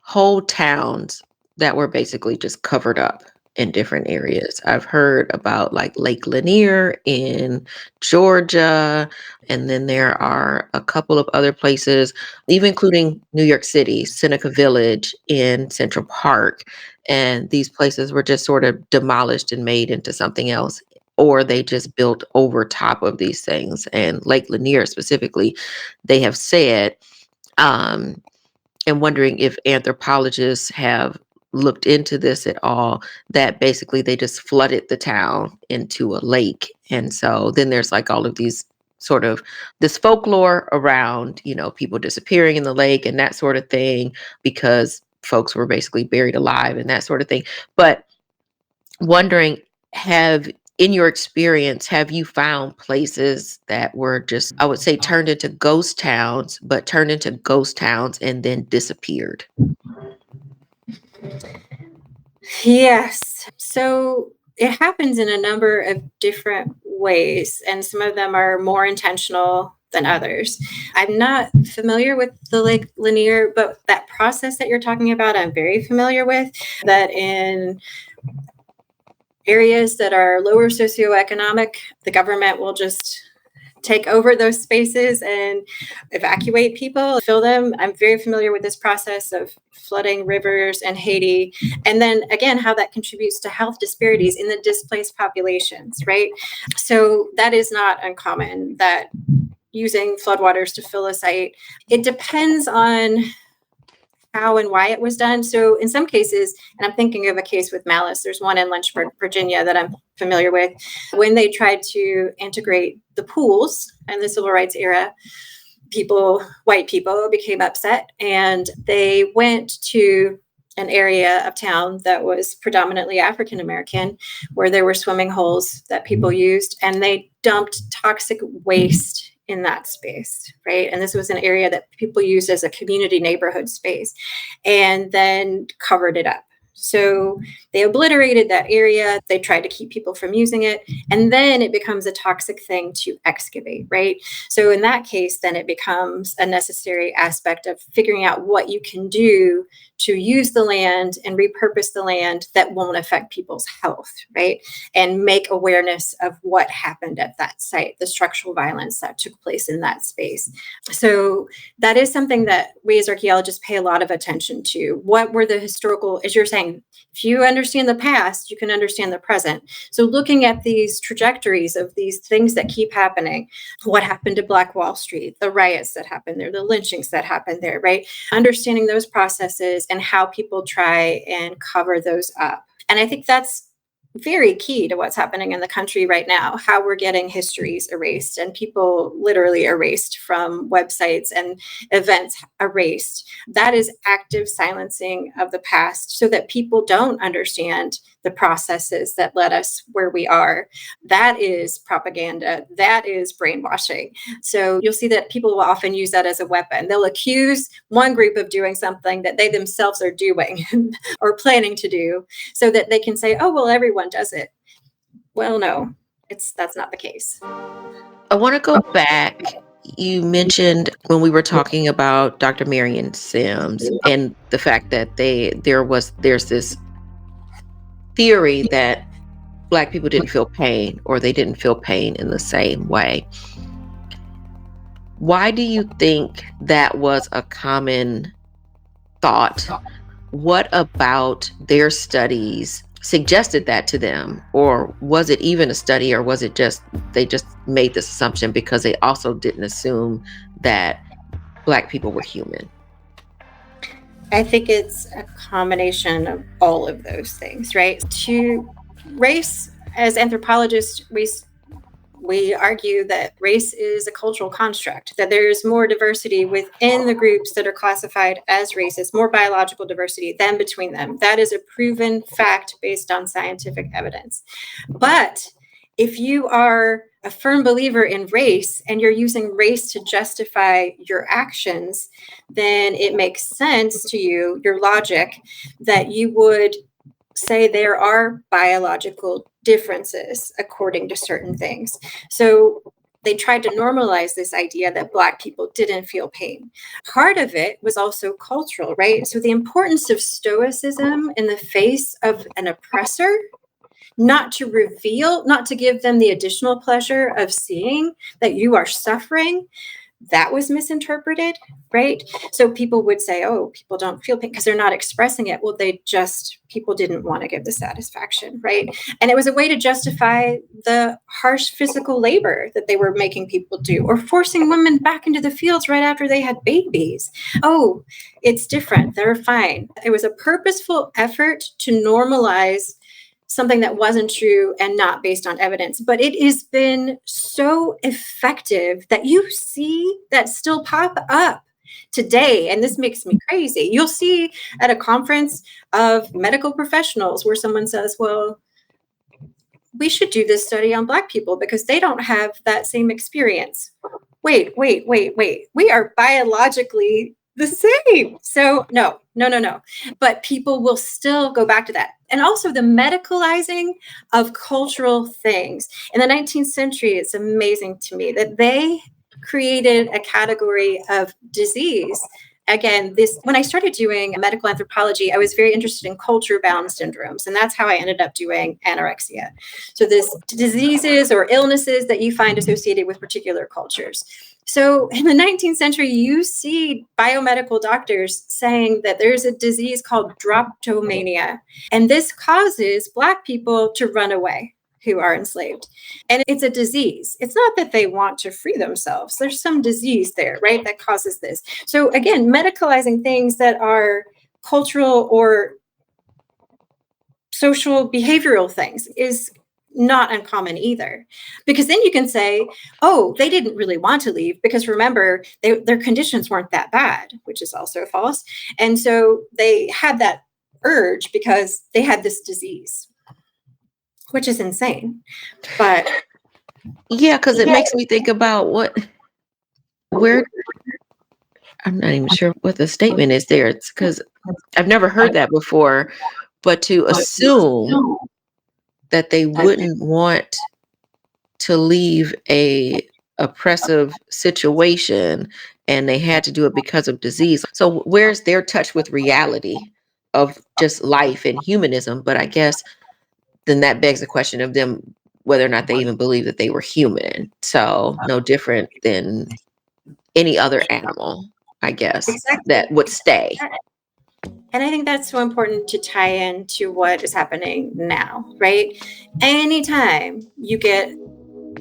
whole towns that were basically just covered up in different areas. I've heard about like Lake Lanier in Georgia, and then there are a couple of other places, even including New York City, Seneca Village in Central Park. And these places were just sort of demolished and made into something else. Or they just built over top of these things. And Lake Lanier specifically, they have said, um, and wondering if anthropologists have looked into this at all, that basically they just flooded the town into a lake. And so then there's like all of these sort of this folklore around, people disappearing in the lake and that sort of thing because folks were basically buried alive and that sort of thing. But wondering, have in your experience, have you found places that were just, I would say, turned into ghost towns, but turned into ghost towns and then disappeared? Yes. So it happens in a number of different ways, and some of them are more intentional than others. I'm not familiar with the Lake Lanier, but that process that you're talking about, I'm very familiar with. That in areas that are lower socioeconomic, the government will just take over those spaces and evacuate people, fill them. I'm very familiar with this process of flooding rivers in Haiti. And then again, how that contributes to health disparities in the displaced populations, right? So that is not uncommon, that using floodwaters to fill a site. It depends on how and why it was done. So in some cases, and I'm thinking of a case with Malice, there's one in Lynchburg, Virginia that I'm familiar with, when they tried to integrate the pools in the civil rights era, white people became upset and they went to an area of town that was predominantly African American, where there were swimming holes that people used, and they dumped toxic waste in that space, right? And this was an area that people used as a community neighborhood space, and then covered it up. So they obliterated that area. They tried to keep people from using it. And then it becomes a toxic thing to excavate, right? So in that case, then it becomes a necessary aspect of figuring out what you can do to use the land and repurpose the land that won't affect people's health, right? And make awareness of what happened at that site, the structural violence that took place in that space. So that is something that we as archaeologists pay a lot of attention to. What were the historical, as you're saying, if you understand the past, you can understand the present. So looking at these trajectories of these things that keep happening, what happened to Black Wall Street, the riots that happened there, the lynchings that happened there, right? Understanding those processes and how people try and cover those up. And I think that's very key to what's happening in the country right now, how we're getting histories erased and people literally erased from websites and events erased. That is active silencing of the past so that people don't understand the processes that led us where we are. That is propaganda. That is brainwashing. So you'll see that people will often use that as a weapon. They'll accuse one group of doing something that they themselves are doing or planning to do, so that they can say, oh, well, everyone does it. Well, no, that's not the case. I want to go back. You mentioned when we were talking about Dr. Marion Sims and the fact that there's this theory that Black people didn't feel pain, or they didn't feel pain in the same way. Why do you think that was a common thought? What about their studies suggested that to them? Or was it even a study, or was it just they just made this assumption because they also didn't assume that Black people were human? I think it's a combination of all of those things, right? To race, as anthropologists, we argue that race is a cultural construct, that there's more diversity within the groups that are classified as racist, more biological diversity than between them. That is a proven fact based on scientific evidence. But if you are a firm believer in race and you're using race to justify your actions, then it makes sense to you, your logic, that you would say there are biological differences according to certain things. So they tried to normalize this idea that Black people didn't feel pain. Part of it was also cultural, right? So the importance of stoicism in the face of an oppressor, not to give them the additional pleasure of seeing that you are suffering, that was misinterpreted, right? So people would say, oh, people don't feel pain because they're not expressing it. Well, people didn't want to give the satisfaction, right? And it was a way to justify the harsh physical labor that they were making people do, or forcing women back into the fields right after they had babies. Oh, it's different. They're fine. It was a purposeful effort to normalize something that wasn't true and not based on evidence. But it has been so effective that you see that still pop up today. And this makes me crazy. You'll see at a conference of medical professionals where someone says, well, we should do this study on Black people because they don't have that same experience. Wait. We are biologically the same. So no. But people will still go back to that. And also the medicalizing of cultural things. In the 19th century, it's amazing to me that they created a category of disease. Again, when I started doing medical anthropology, I was very interested in culture-bound syndromes, and that's how I ended up doing anorexia. So this diseases or illnesses that you find associated with particular cultures. So in the 19th century, you see biomedical doctors saying that there's a disease called droptomania, and this causes Black people to run away who are enslaved. And it's a disease. It's not that they want to free themselves. There's some disease there, right, that causes this. So again, medicalizing things that are cultural or social behavioral things is not uncommon either, because then you can say, oh, they didn't really want to leave because remember, their conditions weren't that bad, which is also false. And so they had that urge because they had this disease, which is insane. But Yeah, because it makes me think about where I'm not even sure what the statement is there. It's because I've never heard that before, but to assume that they wouldn't want to leave a oppressive situation and they had to do it because of disease. So where's their touch with reality of just life and humanism? But I guess then that begs the question of them whether or not they even believe that they were human. So no different than any other animal, I guess, that would stay. And I think that's so important to tie into what is happening now, right? Anytime you get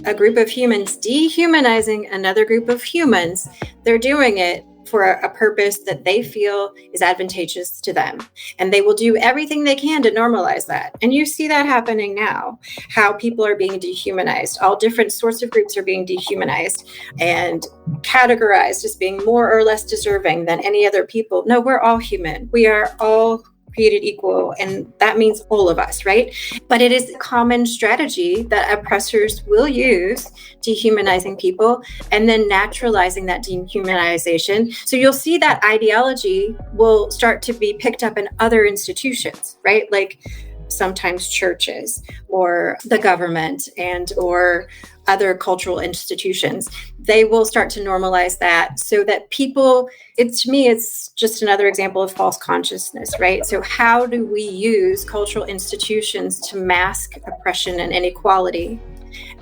a group of humans dehumanizing another group of humans, they're doing it for a purpose that they feel is advantageous to them. And they will do everything they can to normalize that. And you see that happening now, how people are being dehumanized. All different sorts of groups are being dehumanized and categorized as being more or less deserving than any other people. No, we're all human. We are all created equal, and that means all of us, right? But it is a common strategy that oppressors will use, dehumanizing people and then naturalizing that dehumanization. So you'll see that ideology will start to be picked up in other institutions, right? Like sometimes churches or the government and or other cultural institutions. They will start to normalize that so that people, to me, it's just another example of false consciousness, right? So how do we use cultural institutions to mask oppression and inequality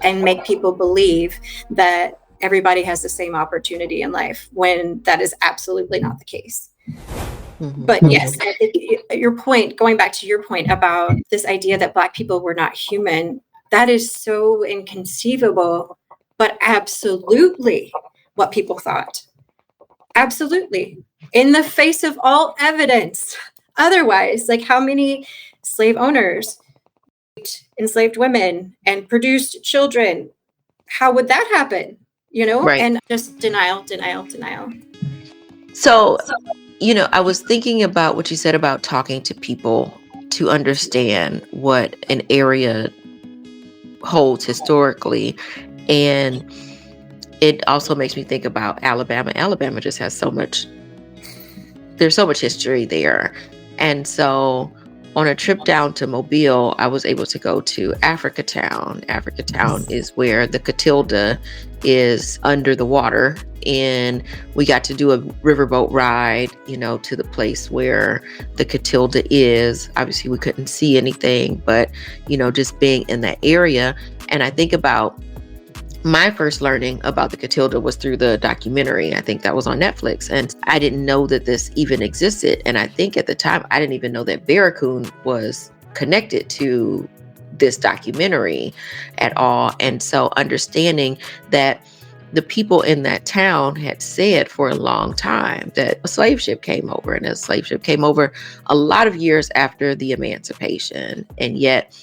and make people believe that everybody has the same opportunity in life when that is absolutely not the case? Mm-hmm. But yes, your point, going back to your point about this idea that Black people were not human, that is so inconceivable, but absolutely what people thought. Absolutely. In the face of all evidence. Otherwise, like how many slave owners enslaved women and produced children? How would that happen? You know, right. And just denial. So, I was thinking about what you said about talking to people to understand what an area holds historically. And it also makes me think about Alabama. Alabama just has there's so much history there. And so On a trip down to Mobile, I was able to go to Africa Town. Africa Town is where the Catilda is under the water. And we got to do a riverboat ride, to the place where the Catilda is. Obviously, we couldn't see anything, but, just being in that area. And I think about my first learning about the Catilda was through the documentary. I think that was on Netflix. And I didn't know that this even existed. And I think at the time, I didn't even know that Barracoon was connected to this documentary at all. And so understanding that the people in that town had said for a long time that a slave ship came over, and a slave ship came over a lot of years after the emancipation. And yet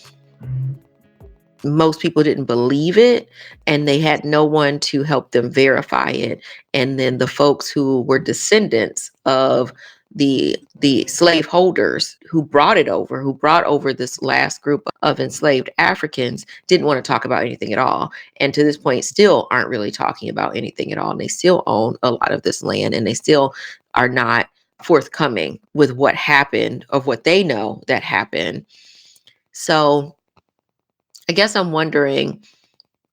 most people didn't believe it, and they had no one to help them verify it. And then the folks who were descendants of the slave holders who brought over this last group of enslaved Africans didn't want to talk about anything at all. And to this point, still aren't really talking about anything at all. And they still own a lot of this land, and they still are not forthcoming with what happened, of what they know that happened. So I guess I'm wondering,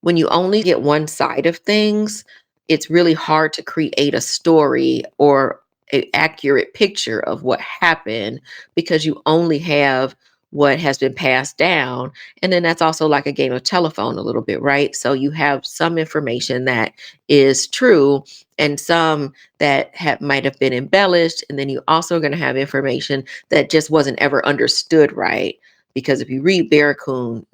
when you only get one side of things, it's really hard to create a story or an accurate picture of what happened, because you only have what has been passed down. And then that's also like a game of telephone a little bit, right? So you have some information that is true and some that might have been embellished. And then you also are going to have information that just wasn't ever understood right. Because if you read Barracoon,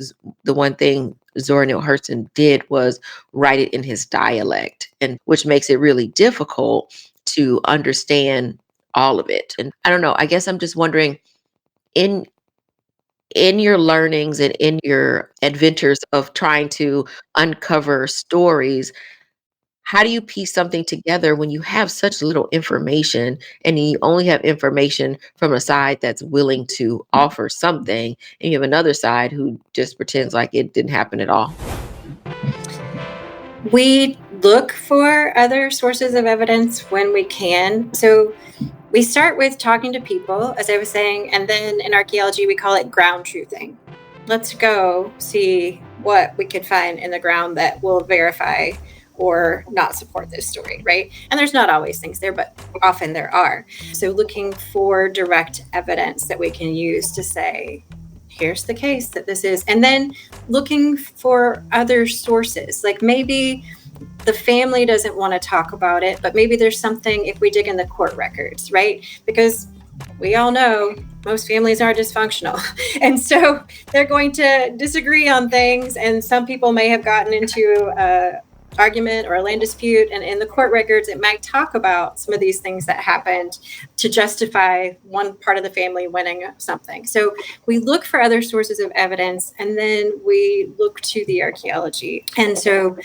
the one thing Zora Neale Hurston did was write it in his dialect, and which makes it really difficult to understand all of it. And I don't know, I guess I'm just wondering, in your learnings and in your adventures of trying to uncover stories, how do you piece something together when you have such little information, and you only have information from a side that's willing to offer something, and you have another side who just pretends like it didn't happen at all? We look for other sources of evidence when we can. So we start with talking to people, as I was saying, and then in archaeology, we call it ground truthing. Let's go see what we could find in the ground that will verify or not support this story, right? And there's not always things there, but often there are. So looking for direct evidence that we can use to say, here's the case that this is. And then looking for other sources, like maybe the family doesn't want to talk about it, but maybe there's something if we dig in the court records, right? Because we all know most families are dysfunctional. And so they're going to disagree on things. And some people may have gotten into argument or a land dispute, and in the court records it might talk about some of these things that happened to justify one part of the family winning something. So we look for other sources of evidence, and then we look to the archaeology. And so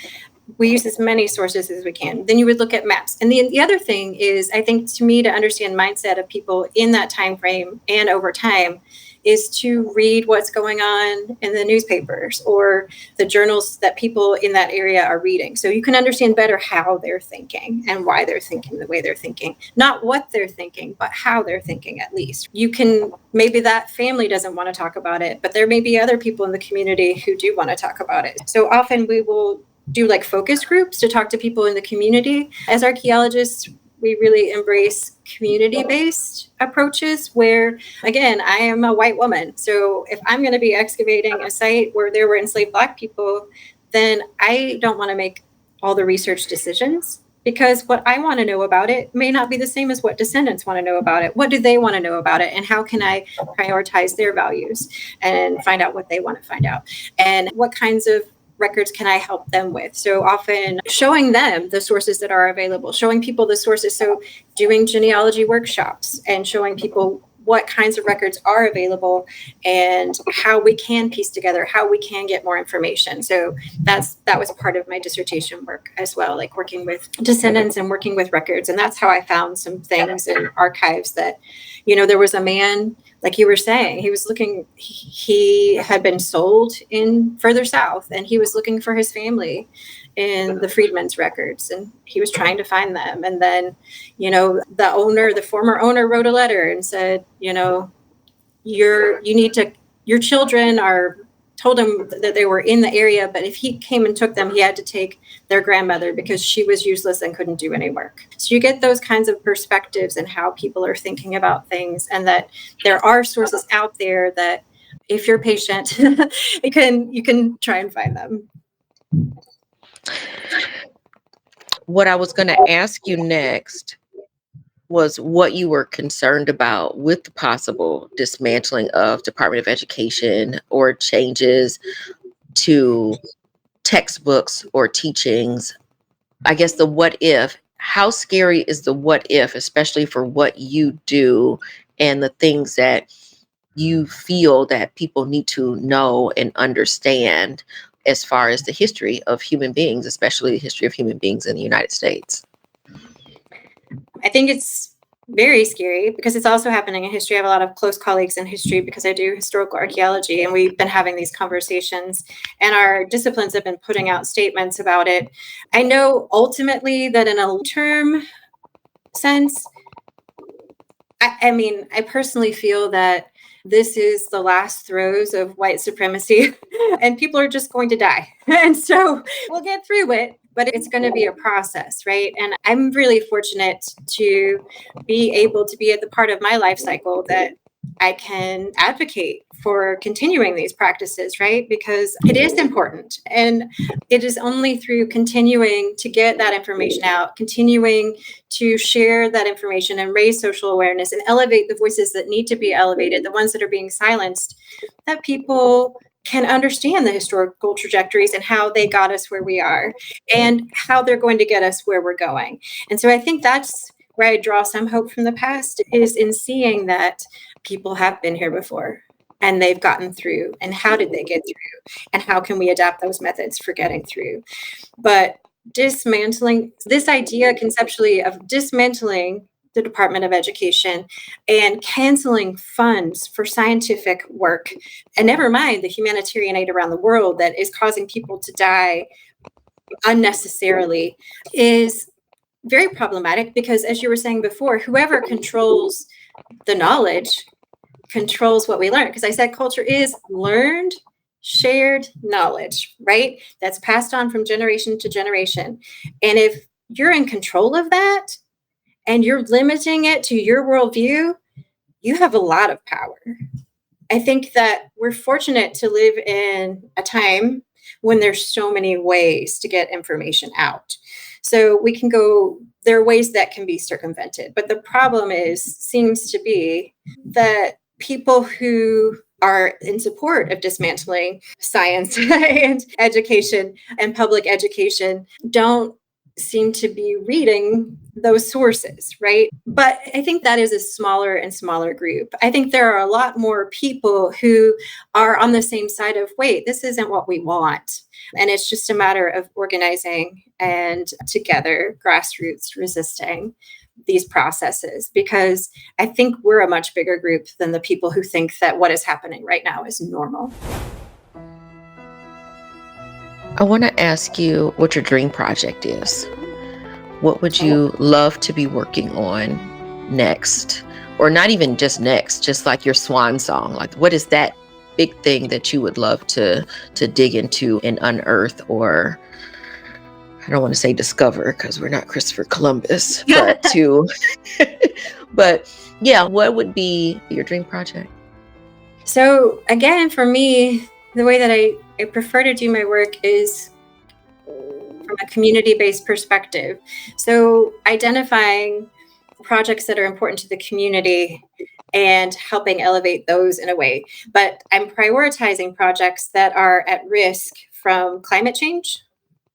we use as many sources as we can. Then you would look at maps. And the other thing is, I think, to me, to understand mindset of people in that time frame and over time, is to read what's going on in the newspapers or the journals that people in that area are reading. So you can understand better how they're thinking and why they're thinking the way they're thinking. Not what they're thinking, but how they're thinking, at least. You can, maybe that family doesn't want to talk about it, but there may be other people in the community who do want to talk about it. So often we will do like focus groups to talk to people in the community. As archaeologists, we really embrace community-based approaches where, again, I am a white woman. So if I'm going to be excavating a site where there were enslaved Black people, then I don't want to make all the research decisions, because what I want to know about it may not be the same as what descendants want to know about it. What do they want to know about it? And how can I prioritize their values and find out what they want to find out? And what kinds of records can I help them with? So often showing them the sources that are available, showing people the sources. So doing genealogy workshops and showing people what kinds of records are available and how we can piece together, how we can get more information. So that was part of my dissertation work as well, like working with descendants and working with records. And that's how I found some things in archives that, there was a man, like you were saying, he had been sold in further south, and he was looking for his family in the freedmen's records, and he was trying to find them. And then, the former owner wrote a letter and said, you need to, your children are told him that they were in the area, but if he came and took them, he had to take their grandmother because she was useless and couldn't do any work. So you get those kinds of perspectives and how people are thinking about things, and that there are sources out there that if you're patient, you can try and find them. What I was going to ask you next was what you were concerned about with the possible dismantling of Department of Education or changes to textbooks or teachings. I guess the what if, how scary is the what if, especially for what you do and the things that you feel that people need to know and understand as far as the history of human beings, especially the history of human beings in the United States? I think it's very scary because it's also happening in history. I have a lot of close colleagues in history because I do historical archaeology, and we've been having these conversations, and our disciplines have been putting out statements about it. I know ultimately that in a long-term sense, I mean, I personally feel that this is the last throes of white supremacy and people are just going to die. And so we'll get through it, but it's going to be a process, right? And I'm really fortunate to be able to be at the part of my life cycle that I can advocate for continuing these practices, right? Because it is important. And it is only through continuing to get that information out, continuing to share that information and raise social awareness and elevate the voices that need to be elevated, the ones that are being silenced, that people can understand the historical trajectories and how they got us where we are and how they're going to get us where we're going. And so I think that's where I draw some hope from the past, is in seeing that people have been here before and they've gotten through, and how did they get through, and how can we adapt those methods for getting through. But dismantling this idea conceptually of dismantling the Department of Education and canceling funds for scientific work, and never mind the humanitarian aid around the world that is causing people to die unnecessarily, is very problematic because, as you were saying before, whoever controls the knowledge controls what we learn. Because I said culture is learned, shared knowledge, right? That's passed on from generation to generation. And if you're in control of that and you're limiting it to your worldview, you have a lot of power. I think that we're fortunate to live in a time when there's so many ways to get information out. So we can go, there are ways that can be circumvented. But the problem seems to be that people who are in support of dismantling science and education and public education don't seem to be reading those sources, right? But I think that is a smaller and smaller group. I think there are a lot more people who are on the same side of, wait, this isn't what we want. And it's just a matter of organizing and together, grassroots, resisting these processes, because I think we're a much bigger group than the people who think that what is happening right now is normal. I want to ask you what your dream project is. What would you love to be working on next? Or not even just next, just like your swan song. Like, what is that big thing that you would love to dig into and unearth, or I don't want to say discover because we're not Christopher Columbus, but but yeah, what would be your dream project? So again, for me, the way that I prefer to do my work is from a community-based perspective. So identifying projects that are important to the community and helping elevate those in a way. But I'm prioritizing projects that are at risk from climate change.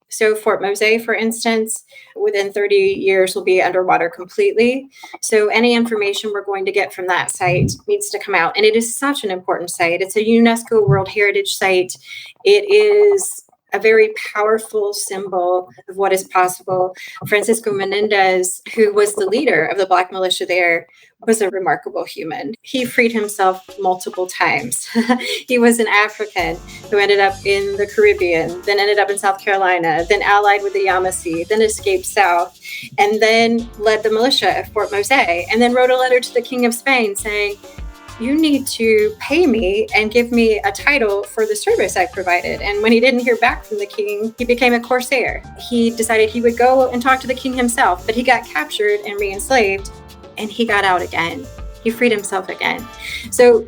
So Fort Mose, for instance, within 30 years will be underwater completely. So any information we're going to get from that site needs to come out. And it is such an important site. It's a UNESCO World Heritage Site. It is a very powerful symbol of what is possible. Francisco Menendez, who was the leader of the Black militia there, was a remarkable human. He freed himself multiple times. He was an African who ended up in the Caribbean, then ended up in South Carolina, then allied with the Yamasee, then escaped south, and then led the militia at Fort Mose, and then wrote a letter to the King of Spain saying, you need to pay me and give me a title for the service I provided. And when he didn't hear back from the king, he became a corsair. He decided he would go and talk to the king himself, but he got captured and re-enslaved, and he got out again. He freed himself again. So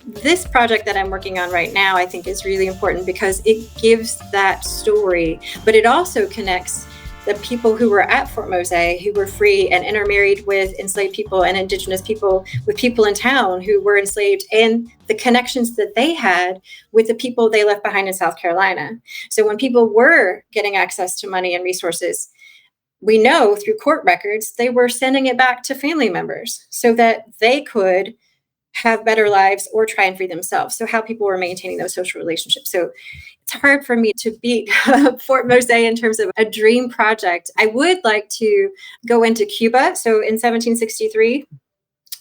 this project that I'm working on right now, I think is really important because it gives that story, but it also connects the people who were at Fort Mose, who were free and intermarried with enslaved people and indigenous people, with people in town who were enslaved, and the connections that they had with the people they left behind in South Carolina. So when people were getting access to money and resources, we know through court records, they were sending it back to family members so that they could have better lives or try and free themselves. So how people were maintaining those social relationships. So it's hard for me to beat Fort Mose in terms of a dream project. I would like to go into Cuba. So in 1763,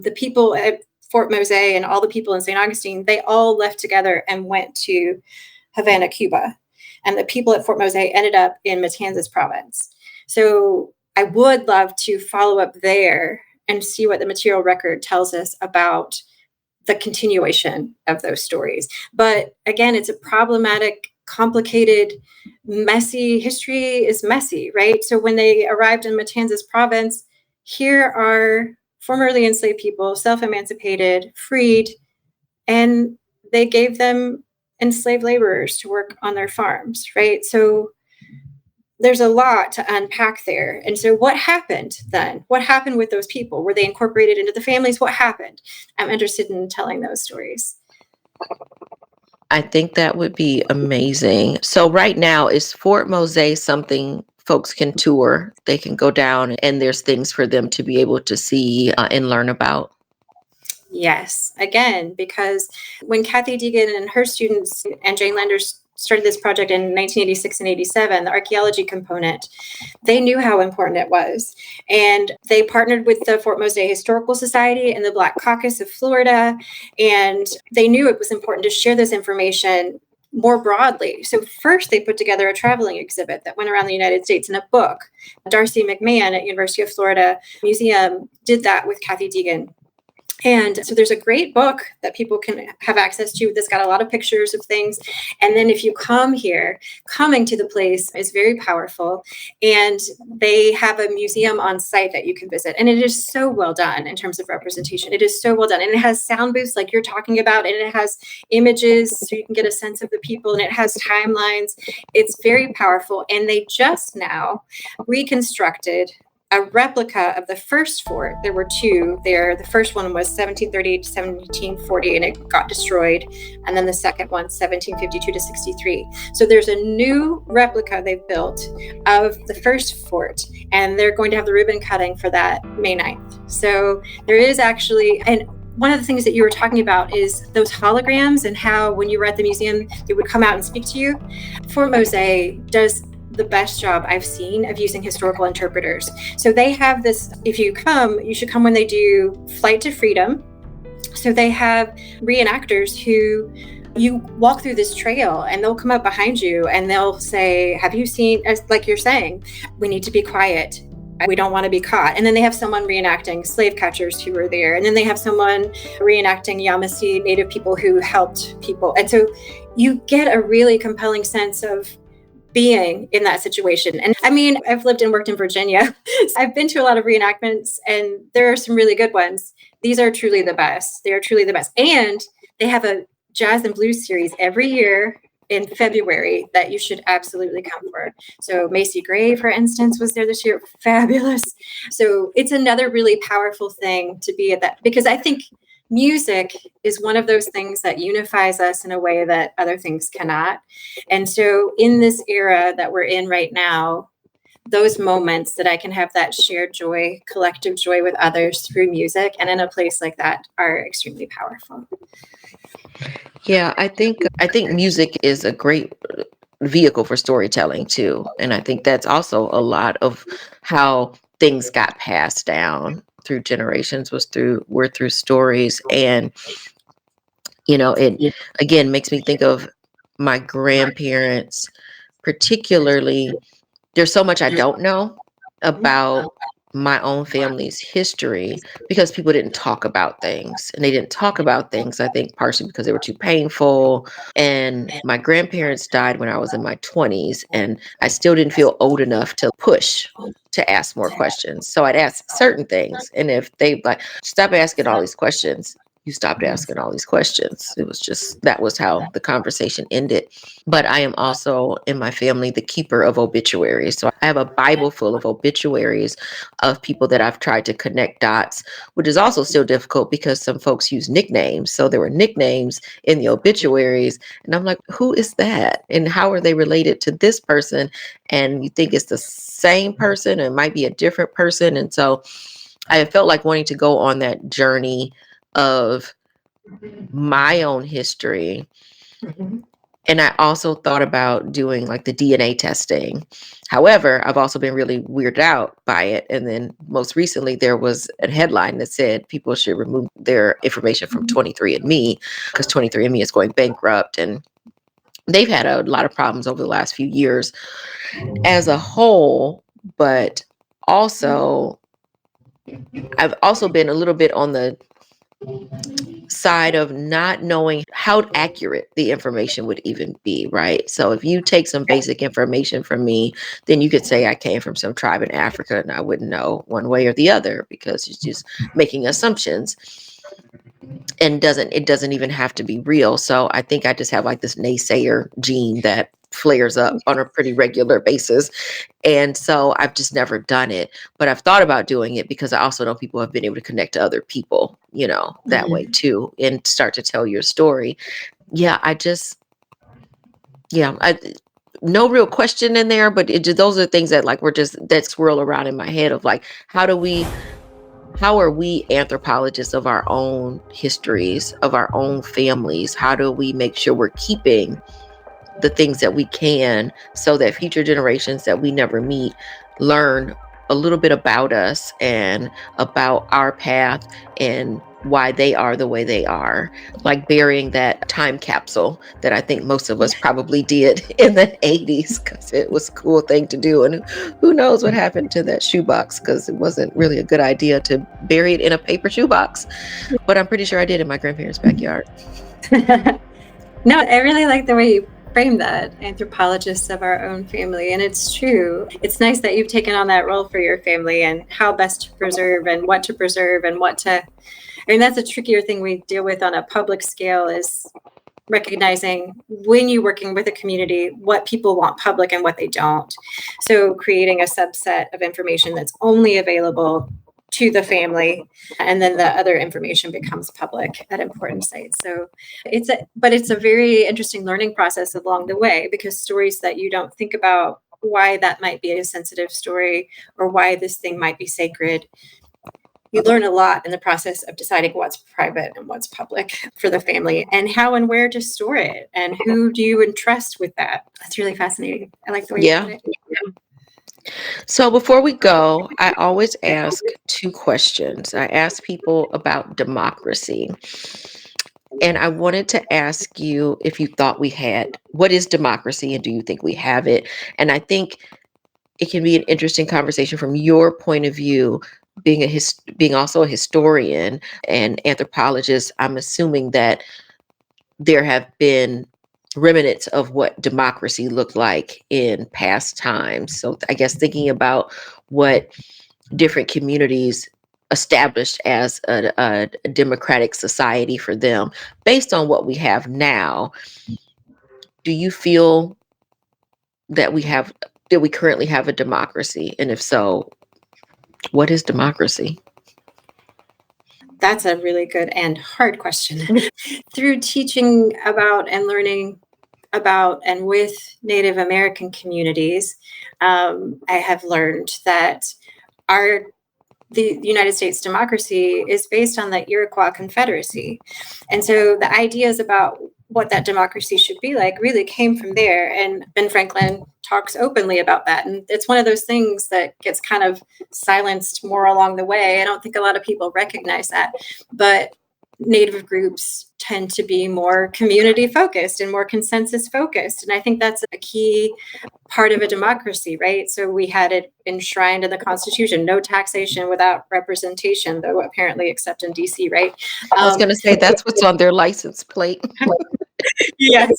the people at Fort Mose and all the people in St. Augustine, they all left together and went to Havana, Cuba. And the people at Fort Mose ended up in Matanzas province. So I would love to follow up there and see what the material record tells us about the continuation of those stories. But again, it's a problematic, complicated, messy, history is messy, right? So when they arrived in Matanzas province, here are formerly enslaved people, self-emancipated, freed, and they gave them enslaved laborers to work on their farms, right? So there's a lot to unpack there. And so what happened then? What happened with those people? Were they incorporated into the families? What happened? I'm interested in telling those stories. I think that would be amazing. So right now, is Fort Mose something folks can tour? They can go down and there's things for them to be able to see and learn about? Yes, again, because when Kathy Deegan and her students and Jane Landers started this project in 1986 and 87, the archeology component, they knew how important it was. And they partnered with the Fort Mose Historical Society and the Black Caucus of Florida. And they knew it was important to share this information more broadly. So first they put together a traveling exhibit that went around the United States in a book. Darcy McMahon at University of Florida Museum did that with Kathy Deegan. And so there's a great book that people can have access to that's got a lot of pictures of things. And then if you come here, coming to the place is very powerful. And they have a museum on site that you can visit. And it is so well done in terms of representation. It is so well done. And it has sound booths like you're talking about. And it has images so you can get a sense of the people. And it has timelines. It's very powerful. And they just now reconstructed a replica of the first fort. There were two there. The first one was 1738 to 1740, and it got destroyed. And then the second one, 1752 to 63. So there's a new replica they've built of the first fort, and they're going to have the ribbon cutting for that May 9th. So there is actually, and one of the things that you were talking about is those holograms and how when you were at the museum, they would come out and speak to you. Fort Mose does the best job I've seen of using historical interpreters. So they have this, if you come, you should come when they do Flight to Freedom. So they have reenactors who you walk through this trail and they'll come up behind you and they'll say, have you seen, like you're saying, we need to be quiet. We don't want to be caught. And then they have someone reenacting slave catchers who were there. And then they have someone reenacting Yamasee Native people who helped people. And so you get a really compelling sense of being in that situation. And I mean, I've lived and worked in Virginia. I've been to a lot of reenactments and there are some really good ones. These are truly the best. They are truly the best. And they have a jazz and blues series every year in February that you should absolutely come for. So Macy Gray, for instance, was there this year. Fabulous. So it's another really powerful thing to be at that, because I think music is one of those things that unifies us in a way that other things cannot. And so in this era that we're in right now, those moments that I can have that shared joy, collective joy with others through music and in a place like that are extremely powerful. Yeah, I think music is a great vehicle for storytelling too. And I think that's also a lot of how things got passed down through generations were through stories. And it again makes me think of my grandparents, particularly. There's so much I don't know about my own family's history because people didn't talk about things. And they didn't talk about things, I think, partially because they were too painful. And my grandparents died when I was in my 20s, and I still didn't feel old enough to push to ask more questions. So I'd ask certain things. And if they like, stop asking all these questions, you stopped asking all these questions. It was just, that was how the conversation ended. But I am also in my family the keeper of obituaries. So I have a Bible full of obituaries of people that I've tried to connect dots, which is also still difficult because some folks use nicknames. So there were nicknames in the obituaries. And I'm like, who is that? And how are they related to this person? And you think it's the same person, and it might be a different person. And so I felt like wanting to go on that journey of my own history. And I also thought about doing like the DNA testing. However, I've also been really weirded out by it. And then most recently, there was a headline that said people should remove their information from 23andMe because 23andMe is going bankrupt. And they've had a lot of problems over the last few years as a whole. But also, I've also been a little bit on the side of not knowing how accurate the information would even be, right? So if you take some basic information from me, then you could say I came from some tribe in Africa and I wouldn't know one way or the other because it's just making assumptions, and it doesn't even have to be real. So I think I just have like this naysayer gene that flares up on a pretty regular basis. And so I've just never done it, but I've thought about doing it because I also know people have been able to connect to other people, that way too, and start to tell your story. Yeah, no real question in there, but those are things that like that swirl around in my head of like, how are we anthropologists of our own histories, of our own families? How do we make sure we're keeping the things that we can so that future generations that we never meet learn a little bit about us and about our path and why they are the way they are, like burying that time capsule that I think most of us probably did in the 80s because it was a cool thing to do. And who knows what happened to that shoebox, because it wasn't really a good idea to bury it in a paper shoebox. But I'm pretty sure I did in my grandparents' backyard. No, I really like the way you frame that, anthropologists of our own family. And it's true. It's nice that you've taken on that role for your family and how best to preserve and what to preserve and what to. I mean, that's a trickier thing we deal with on a public scale, is recognizing when you're working with a community, what people want public and what they don't. So creating a subset of information that's only available to the family, and then the other information becomes public at important sites. So it's a very interesting learning process along the way, because stories that you don't think about why that might be a sensitive story or why this thing might be sacred, you learn a lot in the process of deciding what's private and what's public for the family, and how and where to store it, and who do you entrust with that. That's really fascinating. I like the way you put it. Yeah. So before we go, I always ask two questions. I ask people about democracy. And I wanted to ask you if you thought what is democracy, and do you think we have it? And I think it can be an interesting conversation from your point of view, being also a historian and anthropologist. I'm assuming that there have been remnants of what democracy looked like in past times. So I guess thinking about what different communities established as a democratic society for them, based on what we have now, do you feel that we currently have a democracy? And if so, what is democracy? That's a really good and hard question. Through teaching about and learning about and with Native American communities, I have learned that the United States democracy is based on the Iroquois Confederacy. And so the ideas about what that democracy should be like really came from there. And Ben Franklin talks openly about that. And it's one of those things that gets kind of silenced more along the way. I don't think a lot of people recognize that. But Native groups tend to be more community focused and more consensus focused. And I think that's a key part of a democracy, right? So we had it enshrined in the Constitution, no taxation without representation, though apparently except in DC, right? I was going to say that's what's on their license plate. Yes,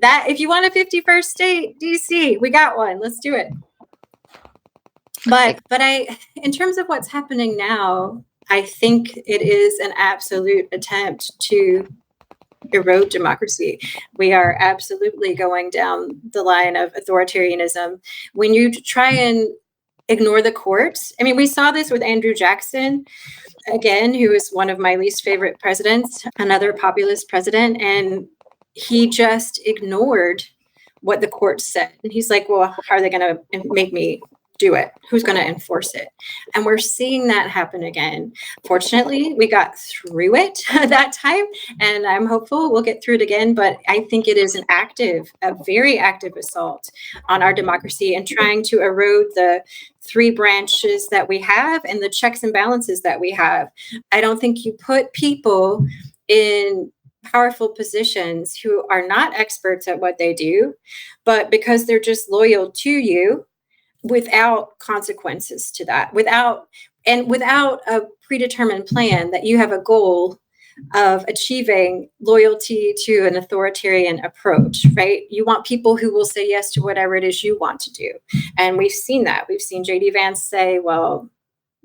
that if you want a 51st state, DC, we got one. Let's do it. But in terms of what's happening now, I think it is an absolute attempt to erode democracy. We are absolutely going down the line of authoritarianism. When you try and ignore the courts, I mean, we saw this with Andrew Jackson, again, who is one of my least favorite presidents, another populist president, and he just ignored what the courts said. And he's like, well, how are they going to make me do it? Who's going to enforce it? And we're seeing that happen again. Fortunately, we got through it that time, and I'm hopeful we'll get through it again. But I think it is a very active assault on our democracy and trying to erode the three branches that we have and the checks and balances that we have. I don't think you put people in powerful positions who are not experts at what they do, but because they're just loyal to you, without consequences to that, without a predetermined plan that you have a goal of achieving loyalty to an authoritarian approach, right? You want people who will say yes to whatever it is you want to do. And we've seen that. We've seen JD Vance say, well,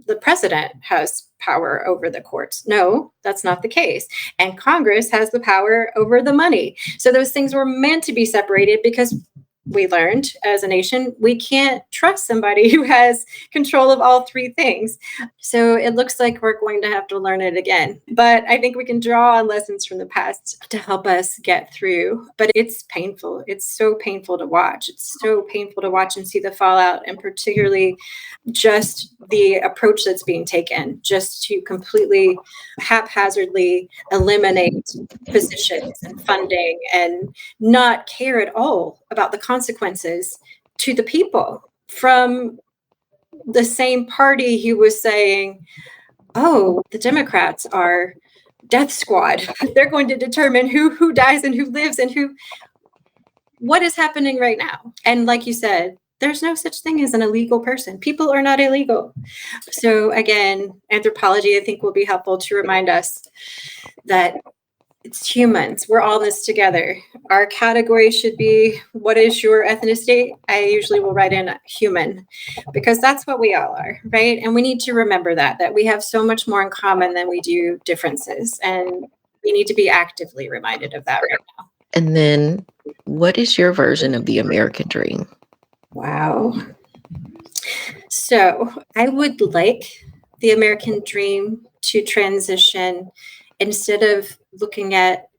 the president has power over the courts. No, that's not the case. And Congress has the power over the money. So those things were meant to be separated because we learned as a nation, we can't trust somebody who has control of all three things. So it looks like we're going to have to learn it again. But I think we can draw on lessons from the past to help us get through. But it's painful. It's so painful to watch. It's so painful to watch and see the fallout, and particularly just the approach that's being taken, just to completely haphazardly eliminate positions and funding and not care at all about the consequences to the people, from the same party who was saying, oh, the Democrats are death squad. They're going to determine who dies and who lives and what is happening right now. And like you said, there's no such thing as an illegal person. People are not illegal. So again, anthropology, I think, will be helpful to remind us that it's humans. We're all in this together. Our category should be, what is your ethnicity? I usually will write in human, because that's what we all are, right? And we need to remember that we have so much more in common than we do differences. And we need to be actively reminded of that right now. And then, what is your version of the American dream? Wow. So I would like the American dream to transition, instead of looking at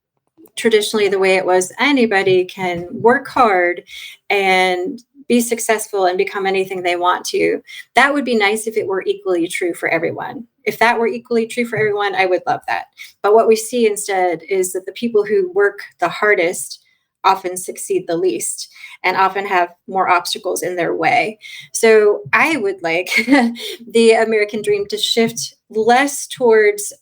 traditionally the way it was, anybody can work hard and be successful and become anything they want to. That would be nice if it were equally true for everyone. If that were equally true for everyone, I would love that. But what we see instead is that the people who work the hardest often succeed the least and often have more obstacles in their way. So I would like the American dream to shift less towards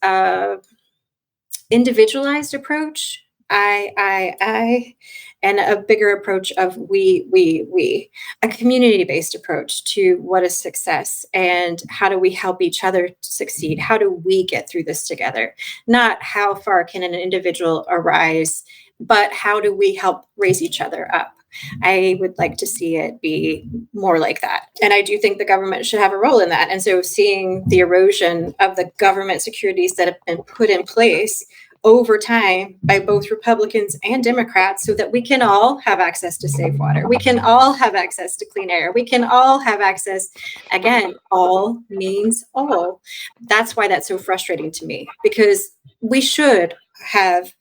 individualized approach, I, and a bigger approach of we, a community-based approach to what is success and how do we help each other succeed? How do we get through this together? Not how far can an individual arise, but how do we help raise each other up? I would like to see it be more like that. And I do think the government should have a role in that. And so seeing the erosion of the government securities that have been put in place over time by both Republicans and Democrats, so that we can all have access to safe water. We can all have access to clean air. We can all have access. Again, all means all. That's why that's so frustrating to me, because we should have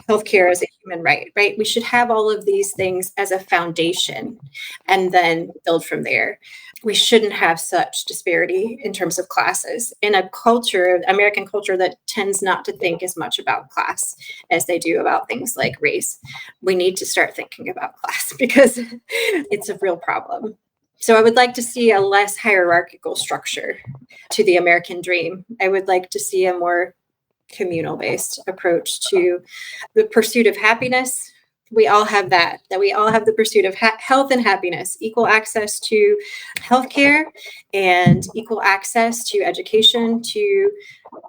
healthcare as a human right? We should have all of these things as a foundation and then build from there. We shouldn't have such disparity in terms of classes in a culture, American culture, that tends not to think as much about class as they do about things like race. We need to start thinking about class because it's a real problem. So I would like to see a less hierarchical structure to the American dream. I would like to see a more communal-based approach to the pursuit of happiness. We all have that we all have the pursuit of health and happiness, equal access to healthcare, and equal access to education to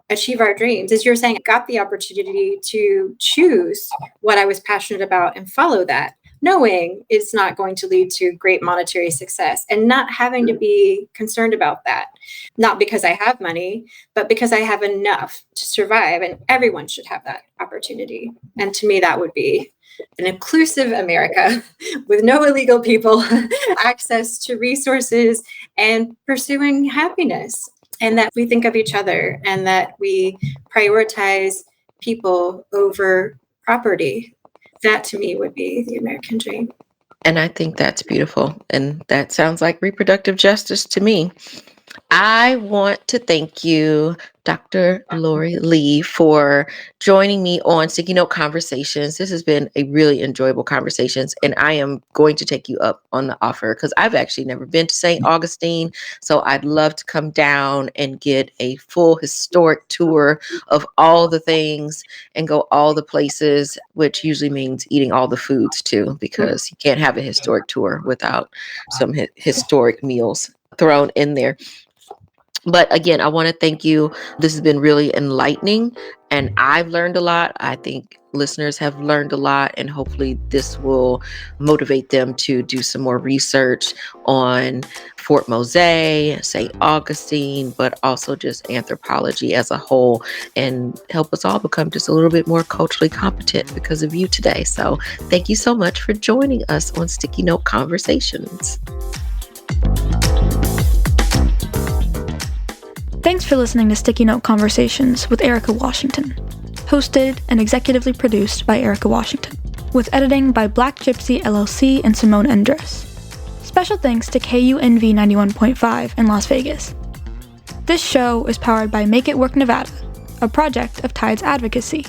achieve our dreams. As you're saying, I got the opportunity to choose what I was passionate about and follow that, knowing it's not going to lead to great monetary success, and not having to be concerned about that. Not because I have money, but because I have enough to survive, and everyone should have that opportunity. And to me, that would be an inclusive America with no illegal people, access to resources, and pursuing happiness. And that we think of each other, and that we prioritize people over property. That to me would be the American dream. And I think that's beautiful. And that sounds like reproductive justice to me. I want to thank you, Dr. Lori Lee, for joining me on Sticky Note Conversations. This has been a really enjoyable conversation, and I am going to take you up on the offer because I've actually never been to St. Augustine. So I'd love to come down and get a full historic tour of all the things and go all the places, which usually means eating all the foods too, because you can't have a historic tour without some historic meals thrown in there. But again, I want to thank you. This has been really enlightening, and I've learned a lot. I think listeners have learned a lot, and hopefully this will motivate them to do some more research on Fort Mose, St. Augustine, but also just anthropology as a whole, and help us all become just a little bit more culturally competent because of you today. So thank you so much for joining us on Sticky Note Conversations. Thanks for listening to Sticky Note Conversations with Erika Washington, hosted and executively produced by Erika Washington, with editing by Black Gypsy LLC and Simone Endress. Special thanks to KUNV 91.5 in Las Vegas. This show is powered by Make It Work Nevada, a project of Tides Advocacy.